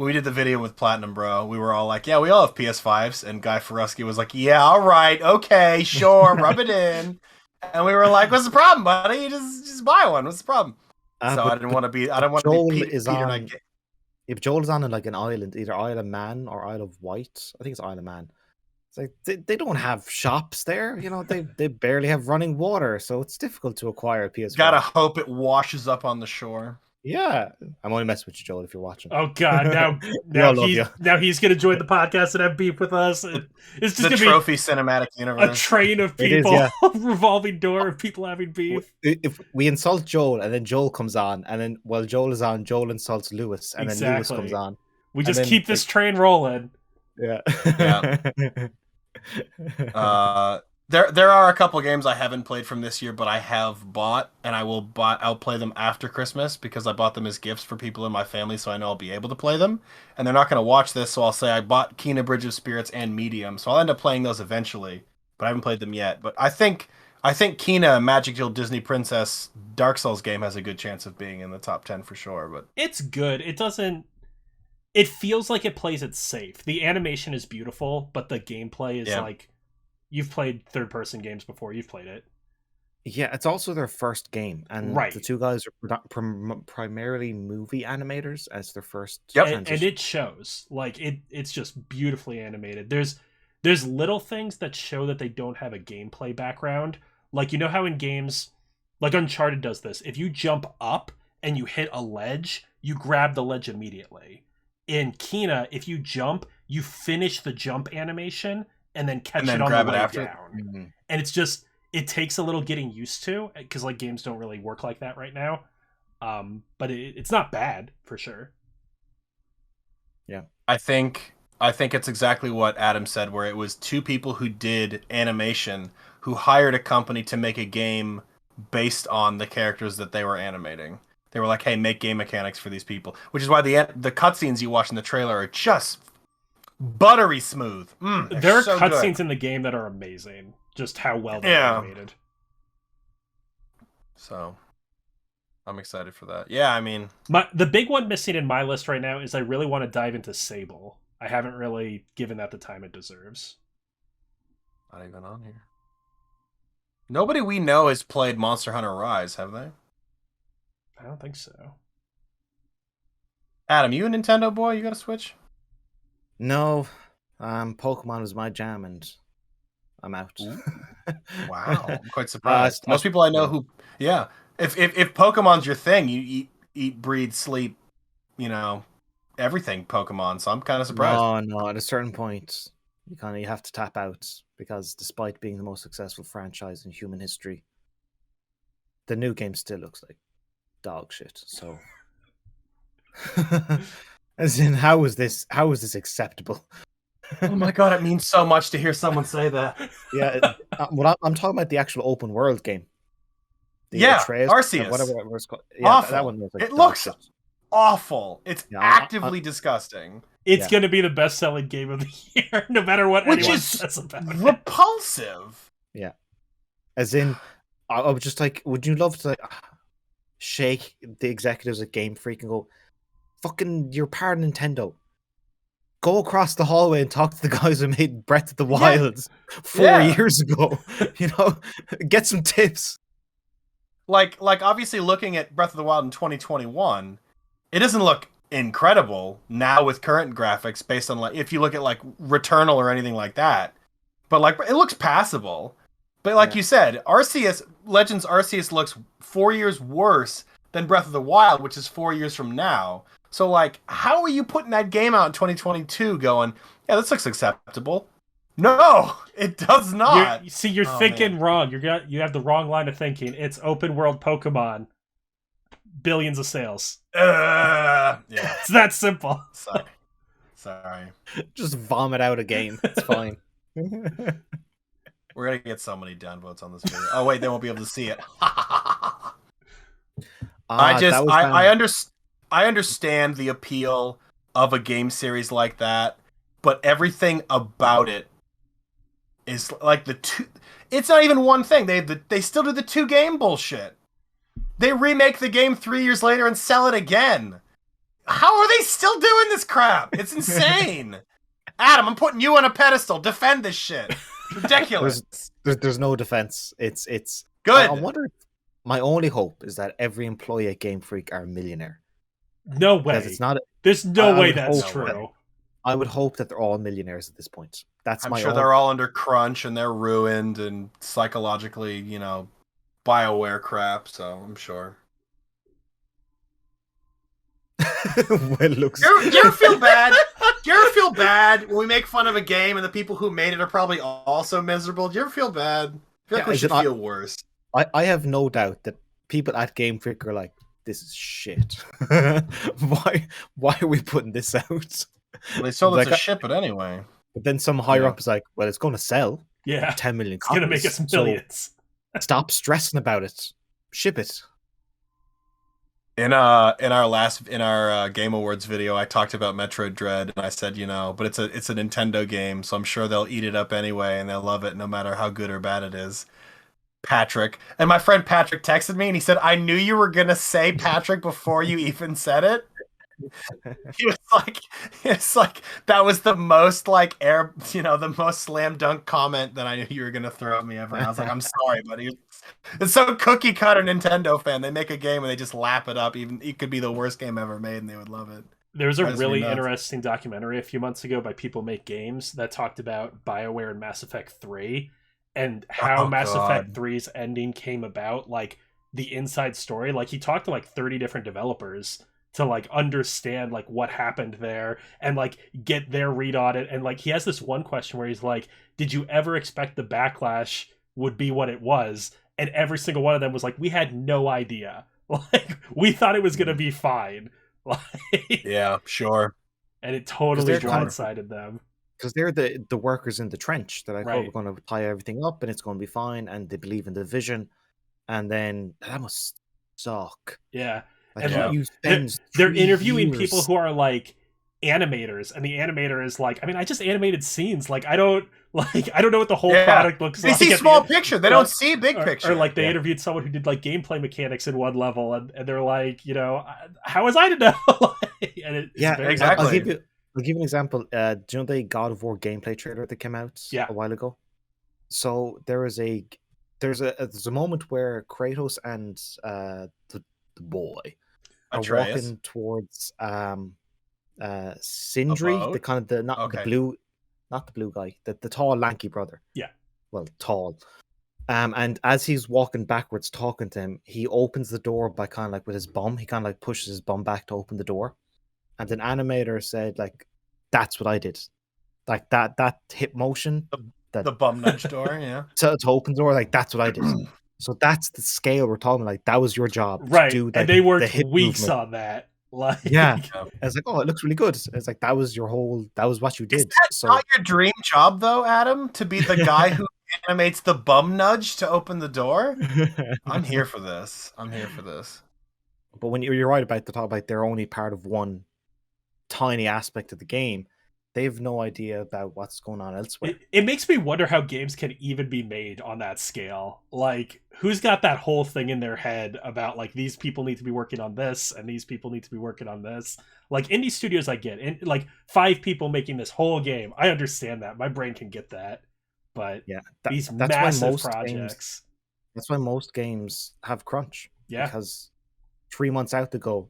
we did the video with Platinum Bro, we were all like, yeah, we all have PS5s, and Guy Ferusky was like, yeah, all right, okay, sure, rub it in. And we were like, what's the problem, buddy? You just buy one. What's the problem? So I didn't want to be. I don't want to Joel be is Peter. on. If Joel is on like an island, either Isle of Man or Isle of Wight, I think it's Isle of Man. It's like they don't have shops there. You know, they barely have running water, so it's difficult to acquire a PS4. Gotta hope it washes up on the shore. Yeah, I'm only messing with you, Joel, if you're watching. Oh God! Now he's gonna join the podcast and have beef with us. It's just the gonna trophy be cinematic universe. a train of people, revolving door of people having beef. If we insult Joel and then Joel comes on, and then while Joel is on, Joel insults Lewis, and then Lewis comes on. We just keep this train rolling. Yeah. There are a couple games I haven't played from this year, but I have bought, and I'll play them after Christmas because I bought them as gifts for people in my family, so I know I'll be able to play them. And they're not going to watch this, so I'll say I bought Kena Bridge of Spirits and Medium, so I'll end up playing those eventually, but I haven't played them yet. But I think Kena, Magic Jewel Disney Princess, Dark Souls game has a good chance of being in the top 10 for sure. But it's good. It feels like it plays it safe. The animation is beautiful, but the gameplay is like. You've played third-person games before. You've played it. Yeah, it's also their first game, and the two guys are primarily movie animators as their first. And it shows. Like it's just beautifully animated. There's little things that show that they don't have a gameplay background. Like you know how in games, like Uncharted does this. If you jump up and you hit a ledge, you grab the ledge immediately. In Kena, if you jump, you finish the jump animation. And then catch it on the way down. Mm-hmm. And it's just, it takes a little getting used to, because like games don't really work like that right now. But it's not bad, for sure. Yeah. I think it's exactly what Adam said, where it was two people who did animation, who hired a company to make a game based on the characters that they were animating. They were like, hey, make game mechanics for these people. Which is why the cutscenes you watch in the trailer are just buttery smooth. There are so cutscenes in the game that are amazing. Just how well they're animated. So, I'm excited for that. Yeah, I mean, the big one missing in my list right now is I really want to dive into Sable. I haven't really given that the time it deserves. Not even on here. Nobody we know has played Monster Hunter Rise, have they? I don't think so. Adam, you a Nintendo boy? You got a Switch? No, Pokemon was my jam, and I'm out. Wow, I'm quite surprised. Most people I know who, if Pokemon's your thing, you eat, breathe, sleep, everything Pokemon. So I'm kind of surprised. No, at a certain point, you have to tap out because despite being the most successful franchise in human history, the new game still looks like dog shit. So. As in, how is this acceptable? Oh my god, it means so much to hear someone say that. Yeah, I'm talking about the actual open world game. Arceus. Whatever it was called. Yeah, awful. That one it looks awful. It's actively disgusting. It's going to be the best-selling game of the year, no matter what anyone says about it. Repulsive. Yeah. As in, I was just like, would you love to shake the executives at Game Freak and go, fucking, you're part of Nintendo. Go across the hallway and talk to the guys who made Breath of the Wild 4 years ago. Get some tips. Like obviously looking at Breath of the Wild in 2021, it doesn't look incredible now with current graphics based on if you look at Returnal or anything like that. But it looks passable. But you said, Legends Arceus looks 4 years worse than Breath of the Wild, which is 4 years from now. So, how are you putting that game out in 2022 going, yeah, this looks acceptable? No, it does not. You're thinking wrong. You have the wrong line of thinking. It's open world Pokemon. Billions of sales. Yeah. It's that simple. Sorry. Just vomit out a game. It's fine. We're going to get so many downvotes on this video. Oh, wait, they won't be able to see it. I understand the appeal of a game series like that, but everything about it is it's not even one thing. They still do the 2 game bullshit. They remake the game 3 years later and sell it again. How are they still doing this crap? It's insane. Adam, I'm putting you on a pedestal. Defend this shit. Ridiculous. There's no defense. It's good. I wonder My only hope is that every employee at Game Freak are a millionaire. No way. Because it's not. There's no I way would that's hope true. I would hope that they're all millionaires at this point. I'm sure they're all under crunch and they're ruined and psychologically, BioWare crap. So I'm sure. Well, looks. Do you ever feel bad? Do you ever feel bad when we make fun of a game and the people who made it are probably also miserable? Do you ever feel bad? I feel like we should feel worse. I have no doubt that people at Game Freak are like, this is shit. Why are we putting this out? Well, they sold us to ship it anyway. But then some higher up is like, well, it's going to sell. Yeah. 10 million It's going to make us millions. So stop stressing about it. Ship it. In our Game Awards video, I talked about Metroid Dread, and I said, but it's a Nintendo game, so I'm sure they'll eat it up anyway, and they'll love it no matter how good or bad it is. Patrick. And my friend Patrick texted me, and he said, I knew you were going to say Patrick before you even said it. It's like that was the most the most slam dunk comment that I knew you were gonna throw at me ever. And I was like, I'm sorry, buddy. It's so cookie cutter Nintendo fan. They make a game and they just lap it up. Even it could be the worst game ever made, and they would love it. There was a really interesting documentary a few months ago by People Make Games that talked about BioWare and Mass Effect 3 and how Mass Effect 3's ending came about, like the inside story. Like he talked to like 30 different developers to like understand like what happened there and like get their read on it. And like he has this one question where he's like, did you ever expect the backlash would be what it was? And every single one of them was like, we had no idea. Like we thought it was gonna be fine. Like, yeah, sure. And it totally blindsided them. Because they're the workers in the trench. They're like, right. oh, we're going to tie everything up and it's going to be fine. And they believe in the vision. And then that must suck. Yeah. Like, and they're interviewing people who are like animators, and the animator is like, I mean, I just animated scenes. Like, I don't know what the whole product looks like. They see small picture. They don't see big picture. Or like they interviewed someone who did like gameplay mechanics in one level, and they're like, how was I to know? And exactly. I'll give you an example. Do you know the God of War gameplay trailer that came out a while ago? So there's a moment where Kratos and the boy are walking towards Sindri, not the blue guy, the tall lanky brother. Yeah. Well, tall. And as he's walking backwards talking to him, he opens the door by kind of like with his bum. He kind of like pushes his bum back to open the door. And an animator said, like, that's what I did. Like that hip motion. The bum nudge door, yeah. to open the door, like that's what I did. So that's the scale we're talking. Like that was your job, right? To do that, and they worked weeks movement on that. Like, yeah, I was like, oh, it looks really good. It's like that was what you did. Is that not your dream job, though, Adam? To be the guy who animates the bum nudge to open the door? I'm here for this. But when you're right about the talk about they're only part of one tiny aspect of the game. They have no idea about what's going on elsewhere. It makes me wonder how games can even be made on that scale. Like, who's got that whole thing in their head about, like, these people need to be working on this, and these people need to be working on this? Like, indie studios, I get. And, like, 5 people making this whole game. I understand that. My brain can get that. But these massive projects... That's why most games have crunch. Yeah. Because 3 months out to go...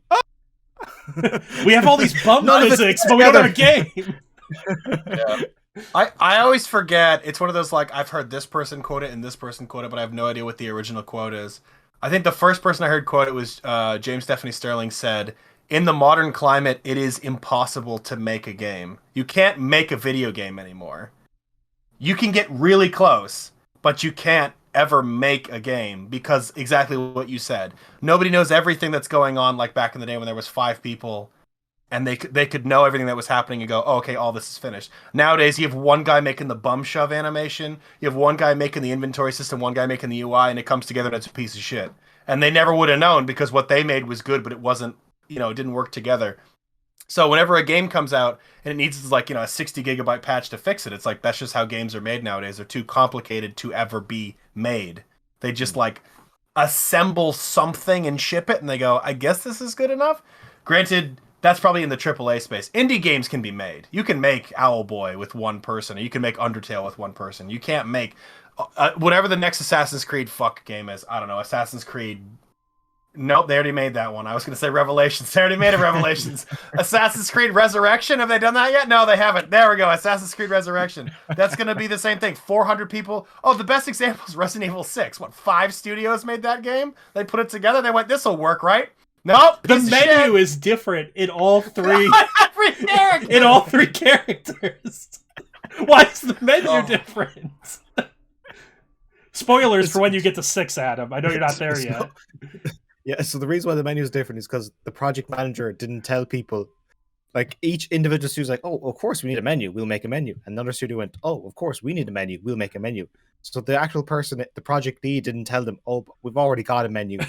we have all these bum physics, but we don't have a game! Yeah. I always forget. It's one of those, like, I've heard this person quote it and this person quote it, but I have no idea what the original quote is. I think the first person I heard quote it was James Stephanie Sterling said, in the modern climate, it is impossible to make a game. You can't make a video game anymore. You can get really close, but you can't ever make a game because exactly what you said. Nobody knows everything that's going on, like back in the day when there was 5 people and they could know everything that was happening and go, oh, okay, all this is finished. Nowadays, you have one guy making the bum shove animation, you have one guy making the inventory system, one guy making the UI, and it comes together and it's a piece of shit. And they never would have known because what they made was good, but it wasn't, it didn't work together. So whenever a game comes out and it needs like, a 60 gigabyte patch to fix it, it's like, that's just how games are made nowadays. They're too complicated to ever be made. They just like assemble something and ship it and they go, I guess this is good enough. Granted, That's probably in the AAA space. Indie games can be made. You can make Owlboy with one person, or you can make Undertale with one person. You can't make whatever the next Assassin's Creed game is. I don't know. Assassin's Creed. Nope, they already made that one. I was going to say Revelations. They already made a Revelations. Assassin's Creed Resurrection. Have they done that yet? No, they haven't. There we go. Assassin's Creed Resurrection. That's going to be the same thing. 400 people. Oh, the best example is Resident Evil 6. What, 5 studios made that game? They put it together. They went, this will work, right? Nope. The menu is different in all three. In all three characters. Why is the menu different? Spoilers for when you get to 6, Adam. I know you're not there yet. Yeah, so the reason why the menu is different is because the project manager didn't tell people. Like, each individual studio's like, oh, of course we need a menu, we'll make a menu. And another studio went, oh, of course we need a menu, we'll make a menu. So the actual person, the project lead, didn't tell them, oh, we've already got a menu.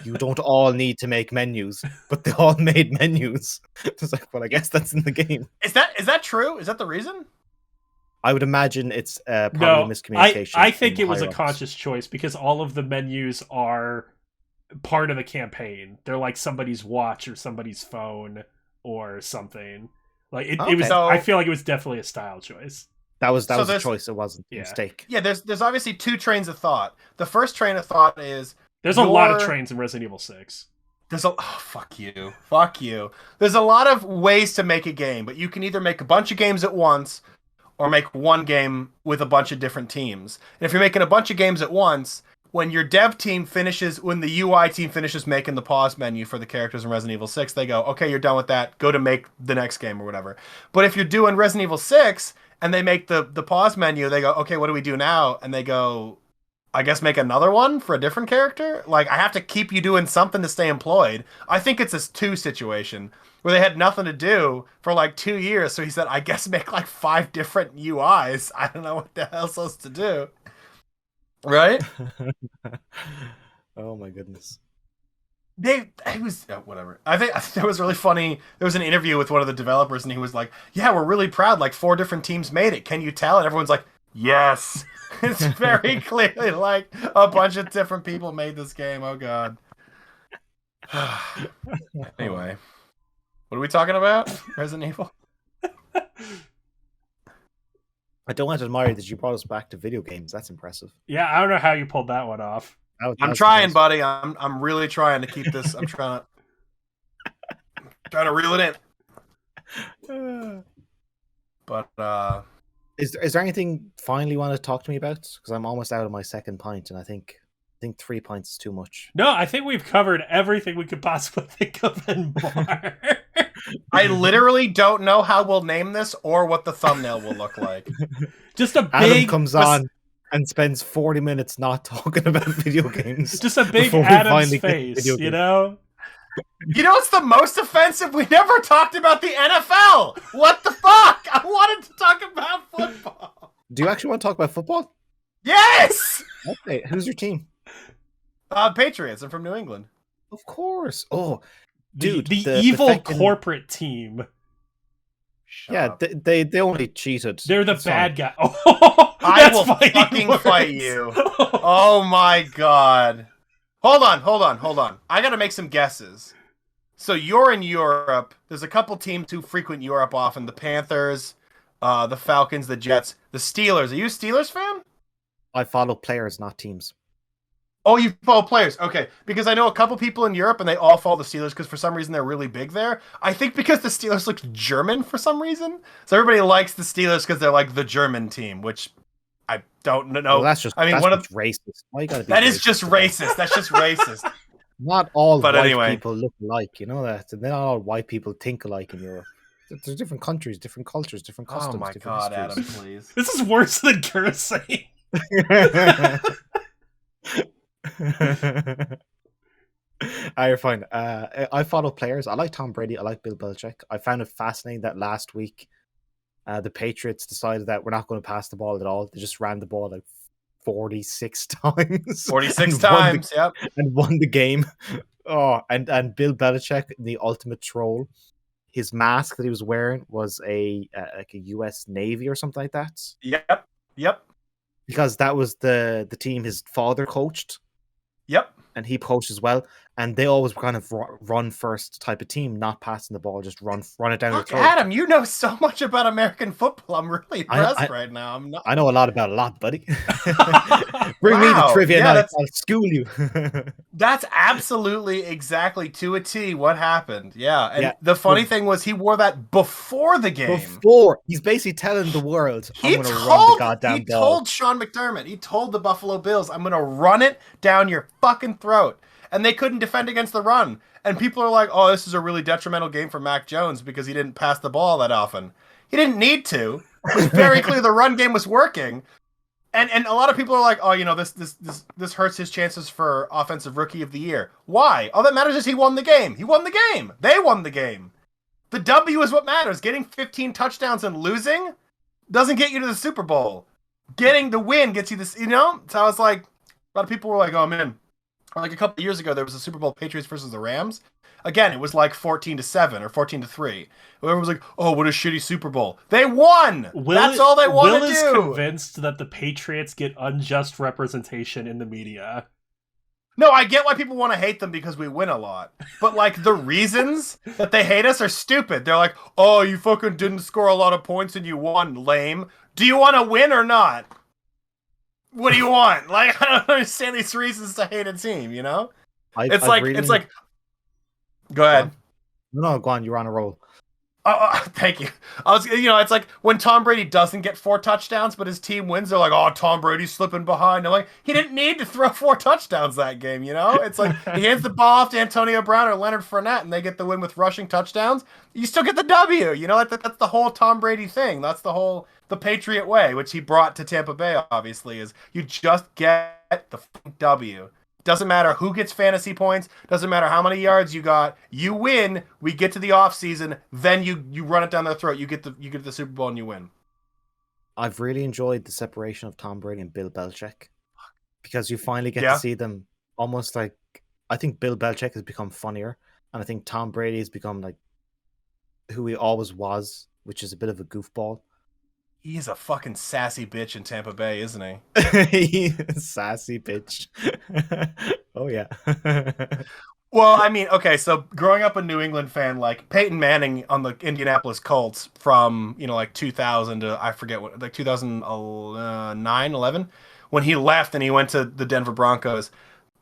You don't all need to make menus. But they all made menus. It's like, well, I guess that's in the game. Is that true? Is that the reason? I would imagine it's probably miscommunication. I think it was a conscious choice because all of the menus are part of the campaign. They're like somebody's watch or somebody's phone or something. Like it was. I feel like it was definitely a style choice. That was a choice. It wasn't a mistake. Yeah, there's obviously 2 trains of thought. The first train of thought is there's a lot of trains in Resident Evil 6. Fuck you. There's a lot of ways to make a game, but you can either make a bunch of games at once or make one game with a bunch of different teams. And if you're making a bunch of games at once, when your dev team when the UI team finishes making the pause menu for the characters in Resident Evil 6, they go, okay, you're done with that. Go to make the next game or whatever. But if you're doing Resident Evil 6 and they make the pause menu, they go, okay, what do we do now? And they go, I guess make another one for a different character? Like, I have to keep you doing something to stay employed. I think it's a 2 situation where they had nothing to do for like 2 years. So he said, I guess make like 5 different UIs. I don't know what the hell's supposed to do. Right? Oh my goodness. Whatever. I think that was really funny. There was an interview with one of the developers and he was like, yeah, we're really proud. Like 4 different teams made it. Can you tell? And everyone's like, yes. It's very clearly like a bunch of different people made this game. Oh God. Anyway, what are we talking about? Resident Evil? I don't want to admire that you brought us back to video games. That's impressive. Yeah, I don't know how you pulled that one off. I'm trying, buddy. I'm really trying to keep this. I'm trying to reel it in. But is there anything finally you want to talk to me about? Because I'm almost out of my second pint, and I think 3 pints is too much. No, I think we've covered everything we could possibly think of and more. I literally don't know how we'll name this or what the thumbnail will look like. Just a big Adam comes on and spends 40 minutes not talking about video games. Just a big Adam's face, you know? You know what's the most offensive? We never talked about the NFL! What the fuck? I wanted to talk about football. Do you actually want to talk about football? Yes! Okay, who's your team? Patriots. I'm from New England. Of course. Oh, dude. The evil corporate team. Yeah, they only cheated. They're the bad guy. Oh, I will fucking fight you. Oh my God. Hold on. I gotta make some guesses. So you're in Europe. There's a couple teams who frequent Europe often. The Panthers, the Falcons, the Jets, the Steelers. Are you a Steelers fan? I follow players, not teams. Oh, you follow players. Okay. Because I know a couple people in Europe and they all follow the Steelers because for some reason they're really big there. I think because the Steelers look German for some reason. So everybody likes the Steelers because they're like the German team, which I don't know. Well, that's just racist. Why you gotta be that is just racist. That's just racist. Not all white people look alike, you know that. And not all white people think alike in Europe. There's different countries, different cultures, different customs. Oh my God, Adam, please. This is worse than cursing. You're fine. I follow players. I like Tom Brady. I like Bill Belichick. I found it fascinating that last week the Patriots decided that we're not going to pass the ball at all. They just ran the ball like 46 times. 46 times, yep. And won the game. Oh, and Bill Belichick, the ultimate troll. His mask that he was wearing was like a US Navy or something like that. Yep. Because that was the team his father coached. Yep. And he coached as well. and they always kind of run first type of team, not passing the ball, just run it down your Fuck, throat. Adam, you know so much about American football. I'm really impressed right now. I'm not. I know a lot, buddy. Bring me the trivia night. I'll school you. That's absolutely exactly to a T what happened. Yeah, and the funny thing was he wore that before the game. He's basically telling the world, I'm going to run the goddamn ball. He told Sean McDermott, he told the Buffalo Bills, I'm going to run it down your fucking throat. And they couldn't defend against the run. And people are like, oh, this is a really detrimental game for Mac Jones because he didn't pass the ball that often. He didn't need to. It was very clear the run game was working. And a lot of people are like, oh, you know, this hurts his chances for Offensive Rookie of the Year. Why? All that matters is he won the game. He won the game. They won the game. The W is what matters. Getting 15 touchdowns and losing doesn't get you to the Super Bowl. Getting the win gets you this, you know? So I was like, a lot of people were like, oh, man. Like a couple of years ago, there was a Super Bowl Patriots versus the Rams. Again, it was like 14-7 or 14-3. Everyone was like, "Oh, what a shitty Super Bowl." They won. That's all they want to do. Will is convinced that the Patriots get unjust representation in the media. No, I get why people want to hate them because we win a lot. But like the reasons that they hate us are stupid. They're like, "Oh, you fucking didn't score a lot of points and you won, lame." Do you want to win or not? What do you want? Like, I don't understand these reasons to hate a team, you know? It's like go ahead. No, go on, you're on a roll. Thank you. It's like when Tom Brady doesn't get 4 touchdowns, but his team wins, they're like, oh, Tom Brady's slipping behind. I'm like, he didn't need to throw 4 touchdowns that game, you know? It's like he hands the ball off to Antonio Brown or Leonard Fournette, and they get the win with rushing touchdowns. You still get the W, you know? That's the whole Tom Brady thing. That's the Patriot way, which he brought to Tampa Bay, obviously, is you just get the W. Doesn't matter who gets fantasy points. Doesn't matter how many yards you got. You win. We get to the offseason. Then you run it down their throat. You get the Super Bowl and you win. I've really enjoyed the separation of Tom Brady and Bill Belichick because you finally get to see them almost like. I think Bill Belichick has become funnier, and I think Tom Brady has become like who he always was, which is a bit of a goofball. He's a fucking sassy bitch in Tampa Bay, isn't he? Sassy bitch. Oh, yeah. Well, I mean, okay, so growing up a New England fan, like Peyton Manning on the Indianapolis Colts from, like 2000 to, I forget what, like 2009, 11, when he left and he went to the Denver Broncos,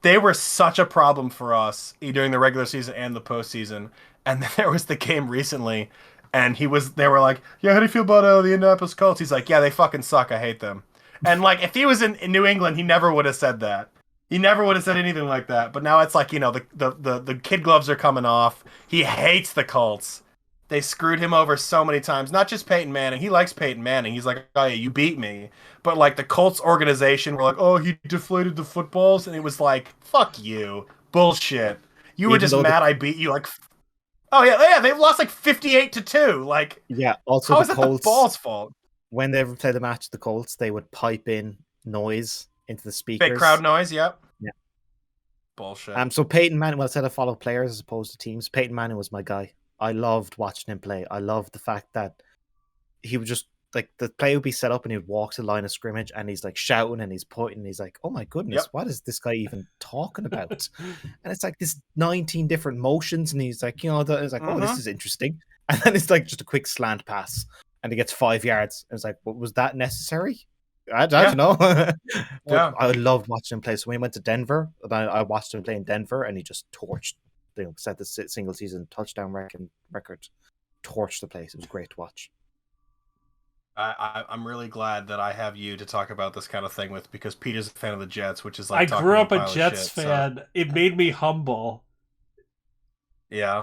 they were such a problem for us during the regular season and the postseason. And then there was the game recently. And they were like, yeah, how do you feel about the Indianapolis Colts? He's like, yeah, they fucking suck. I hate them. And like, if he was in New England, he never would have said that. He never would have said anything like that. But now it's like, the kid gloves are coming off. He hates the Colts. They screwed him over so many times. Not just Peyton Manning. He likes Peyton Manning. He's like, oh yeah, you beat me. But like the Colts organization were like, oh, he deflated the footballs. And it was like, fuck you. Bullshit. You were just mad I beat you. Like, oh yeah, they've lost like 58-2. Like, yeah. Also, how is that the Balls' fault? When they ever play the match, the Colts, they would pipe in noise into the speakers. Big crowd noise. Yep. Yeah. Bullshit. So Peyton Manning. Well, I said I follow players as opposed to teams. Peyton Manning was my guy. I loved watching him play. I loved the fact that he would just like the play would be set up and he'd walk to the line of scrimmage and he's like shouting and he's pointing and he's like, oh my goodness, what is this guy even talking about? And it's like this 19 different motions and he's like, it's like, oh, this is interesting. And then it's like just a quick slant pass and he gets 5 yards. And it's like, was that necessary? I don't know. But I loved watching him play. So when he went to Denver, I watched him play in Denver and he just torched, set the single season touchdown record, torched the place. It was great to watch. I'm really glad that I have you to talk about this kind of thing with, because Peter's a fan of the Jets, which is like I grew up a Jets fan. So. It made me humble. Yeah.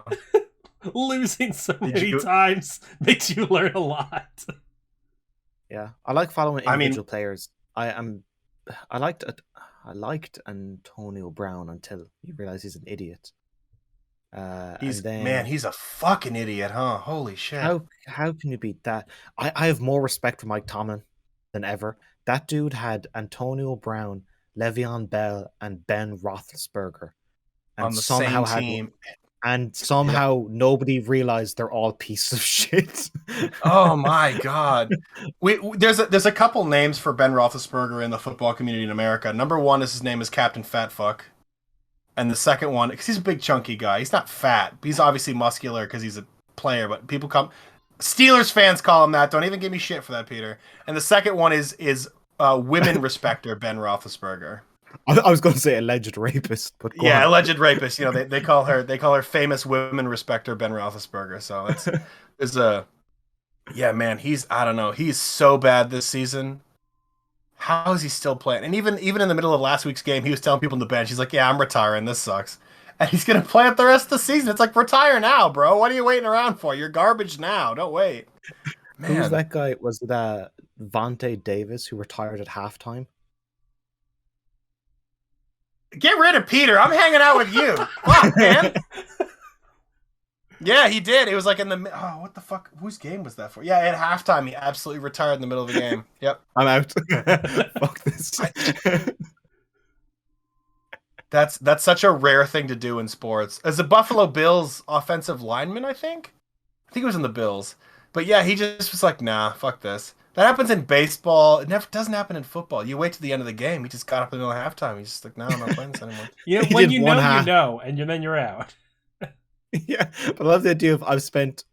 Losing so many times makes you learn a lot. Yeah, I like following individual players. I liked Antonio Brown until you realize he's an idiot. He's a fucking idiot, huh? Holy shit! How can you beat that? I have more respect for Mike Tomlin than ever. That dude had Antonio Brown, Le'Veon Bell, and Ben Roethlisberger, and on the same team. And somehow nobody realized they're all pieces of shit. Oh my god! There's a couple names for Ben Roethlisberger in the football community in America. Number one is his name is Captain Fat Fuck. And the second one, because he's a big chunky guy. He's not fat. He's obviously muscular because he's a player, but people Steelers fans call him that. Don't even give me shit for that, Peter. And the second one is women respecter Ben Roethlisberger. I was going to say alleged rapist, but yeah, alleged rapist. You know, they call her famous women respecter Ben Roethlisberger. So yeah, man. I don't know. He's so bad this season. How is he still playing? And even in the middle of last week's game, he was telling people in the bench, he's like, "Yeah, I'm retiring. This sucks." And he's gonna play it the rest of the season. It's like, retire now, bro. What are you waiting around for? You're garbage now. Don't wait. Man. Who was that guy? Was it Vontae Davis who retired at halftime? Get rid of Peter. I'm hanging out with you. Fuck, man. Yeah, he did. It was like in the what the fuck? Whose game was that for? Yeah, at halftime, he absolutely retired in the middle of the game. Yep, I'm out. Fuck this. That's such a rare thing to do in sports. As a Buffalo Bills offensive lineman, I think it was in the Bills. But yeah, he just was like, nah, fuck this. That happens in baseball. It never doesn't happen in football. You wait to the end of the game. He just got up in the middle of halftime. He's just like, no, I'm not playing this anymore. You know, when you know, and then you're out. Yeah, but I love the idea of I've spent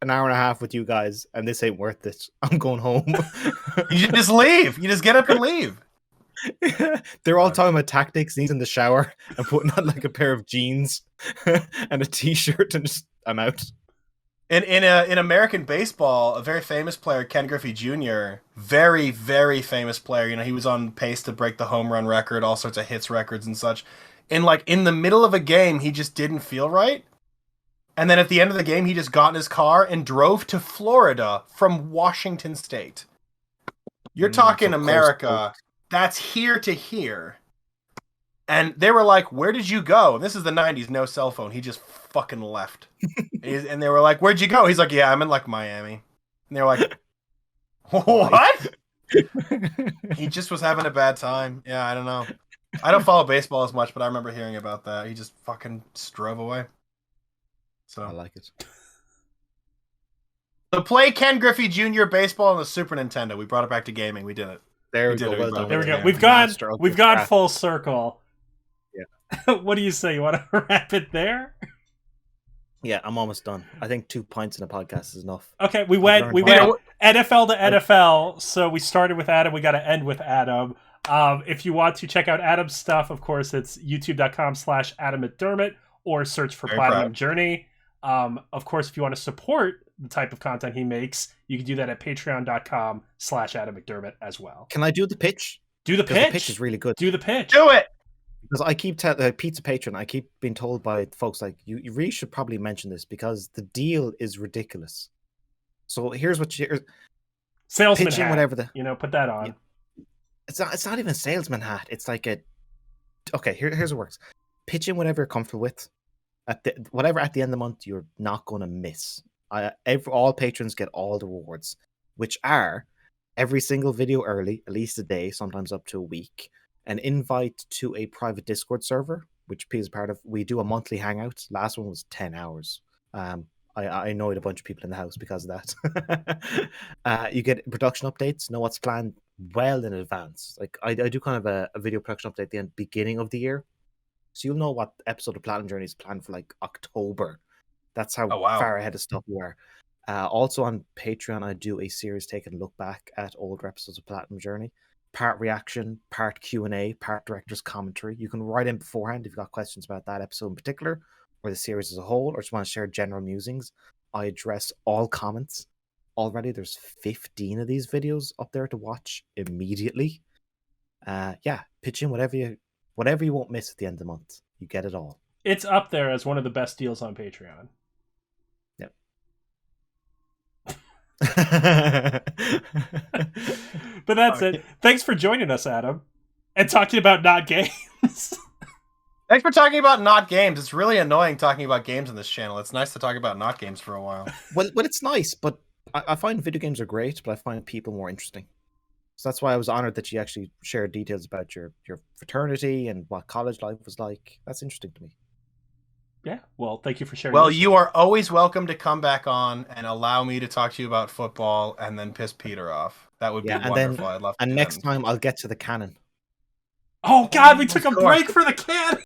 an hour and a half with you guys, and this ain't worth it. I'm going home. You just leave. You just get up and leave. They're all talking about tactics. He's in the shower and putting on like a pair of jeans and a t-shirt, and just I'm out. In American baseball, a very famous player, Ken Griffey Jr., very, very famous player. You know, he was on pace to break the home run record, all sorts of hits records and such. And like in the middle of a game, he just didn't feel right. And then at the end of the game, he just got in his car and drove to Florida from Washington State. You're talking America. That's here to here. And they were like, where did you go? And this is the 90s, no cell phone. He just fucking left. And they were like, where'd you go? He's like, yeah, I'm in like Miami. And they were like, what? He just was having a bad time. Yeah, I don't know. I don't follow baseball as much, but I remember hearing about that. He just fucking drove away. So I like it. So play Ken Griffey Jr. baseball on the Super Nintendo. We brought it back to gaming. We did it. There we go. There we go. We've gone full circle. Yeah. What do you say? You want to wrap it there? Yeah, I'm almost done. I think 2 pints in a podcast is enough. Okay, we went NFL to NFL. So we started with Adam. We got to end with Adam. If you want to check out Adam's stuff, of course, it's youtube.com/Adam McDermott or search for Platinum Journey. Of course, if you want to support the type of content he makes, you can do that at patreon.com/Adam McDermott as well. Can I do the pitch? Do the pitch. The pitch is really good. Do the pitch. Do it. Because I keep Pizza Patron, I keep being told by folks like, you really should probably mention this because the deal is ridiculous. So here's what salesman pitching hat. Whatever put that on. Yeah. It's not even a salesman hat. It's like here's what it works. Pitch in whatever you're comfortable with. Whatever at the end of the month you're not going to miss. All patrons get all the rewards, which are every single video early, at least a day, sometimes up to a week. An invite to a private Discord server, which P is part of. We do a monthly hangout. Last one was 10 hours. I annoyed a bunch of people in the house because of that. You get production updates, know what's planned well in advance. Like I do kind of a video production update at the beginning of the year. So you'll know what episode of Platinum Journey is planned for like October. That's how far ahead of stuff we are. Also on Patreon, I do a series taking a look back at older episodes of Platinum Journey. Part reaction, part Q&A, part director's commentary. You can write in beforehand if you've got questions about that episode in particular, or the series as a whole, or just want to share general musings. I address all comments. Already there's 15 of these videos up there to watch immediately. Pitch in whatever you won't miss at the end of the month. You get it all. It's up there as one of the best deals on Patreon. Yep. But that's it. Thanks for joining us, Adam, and talking about not games. Thanks for talking about not games. It's really annoying talking about games on this channel. It's nice to talk about not games for a while. Well, it's nice, but I find video games are great, but I find people more interesting. So that's why I was honored that you actually shared details about your fraternity and what college life was like. That's interesting to me. Yeah, well, thank you for sharing. Well, you are always welcome to come back on and allow me to talk to you about football and then piss Peter off. That would be wonderful. I'd love to. And next time I'll get to the canon. Oh God, we took a break for the canon.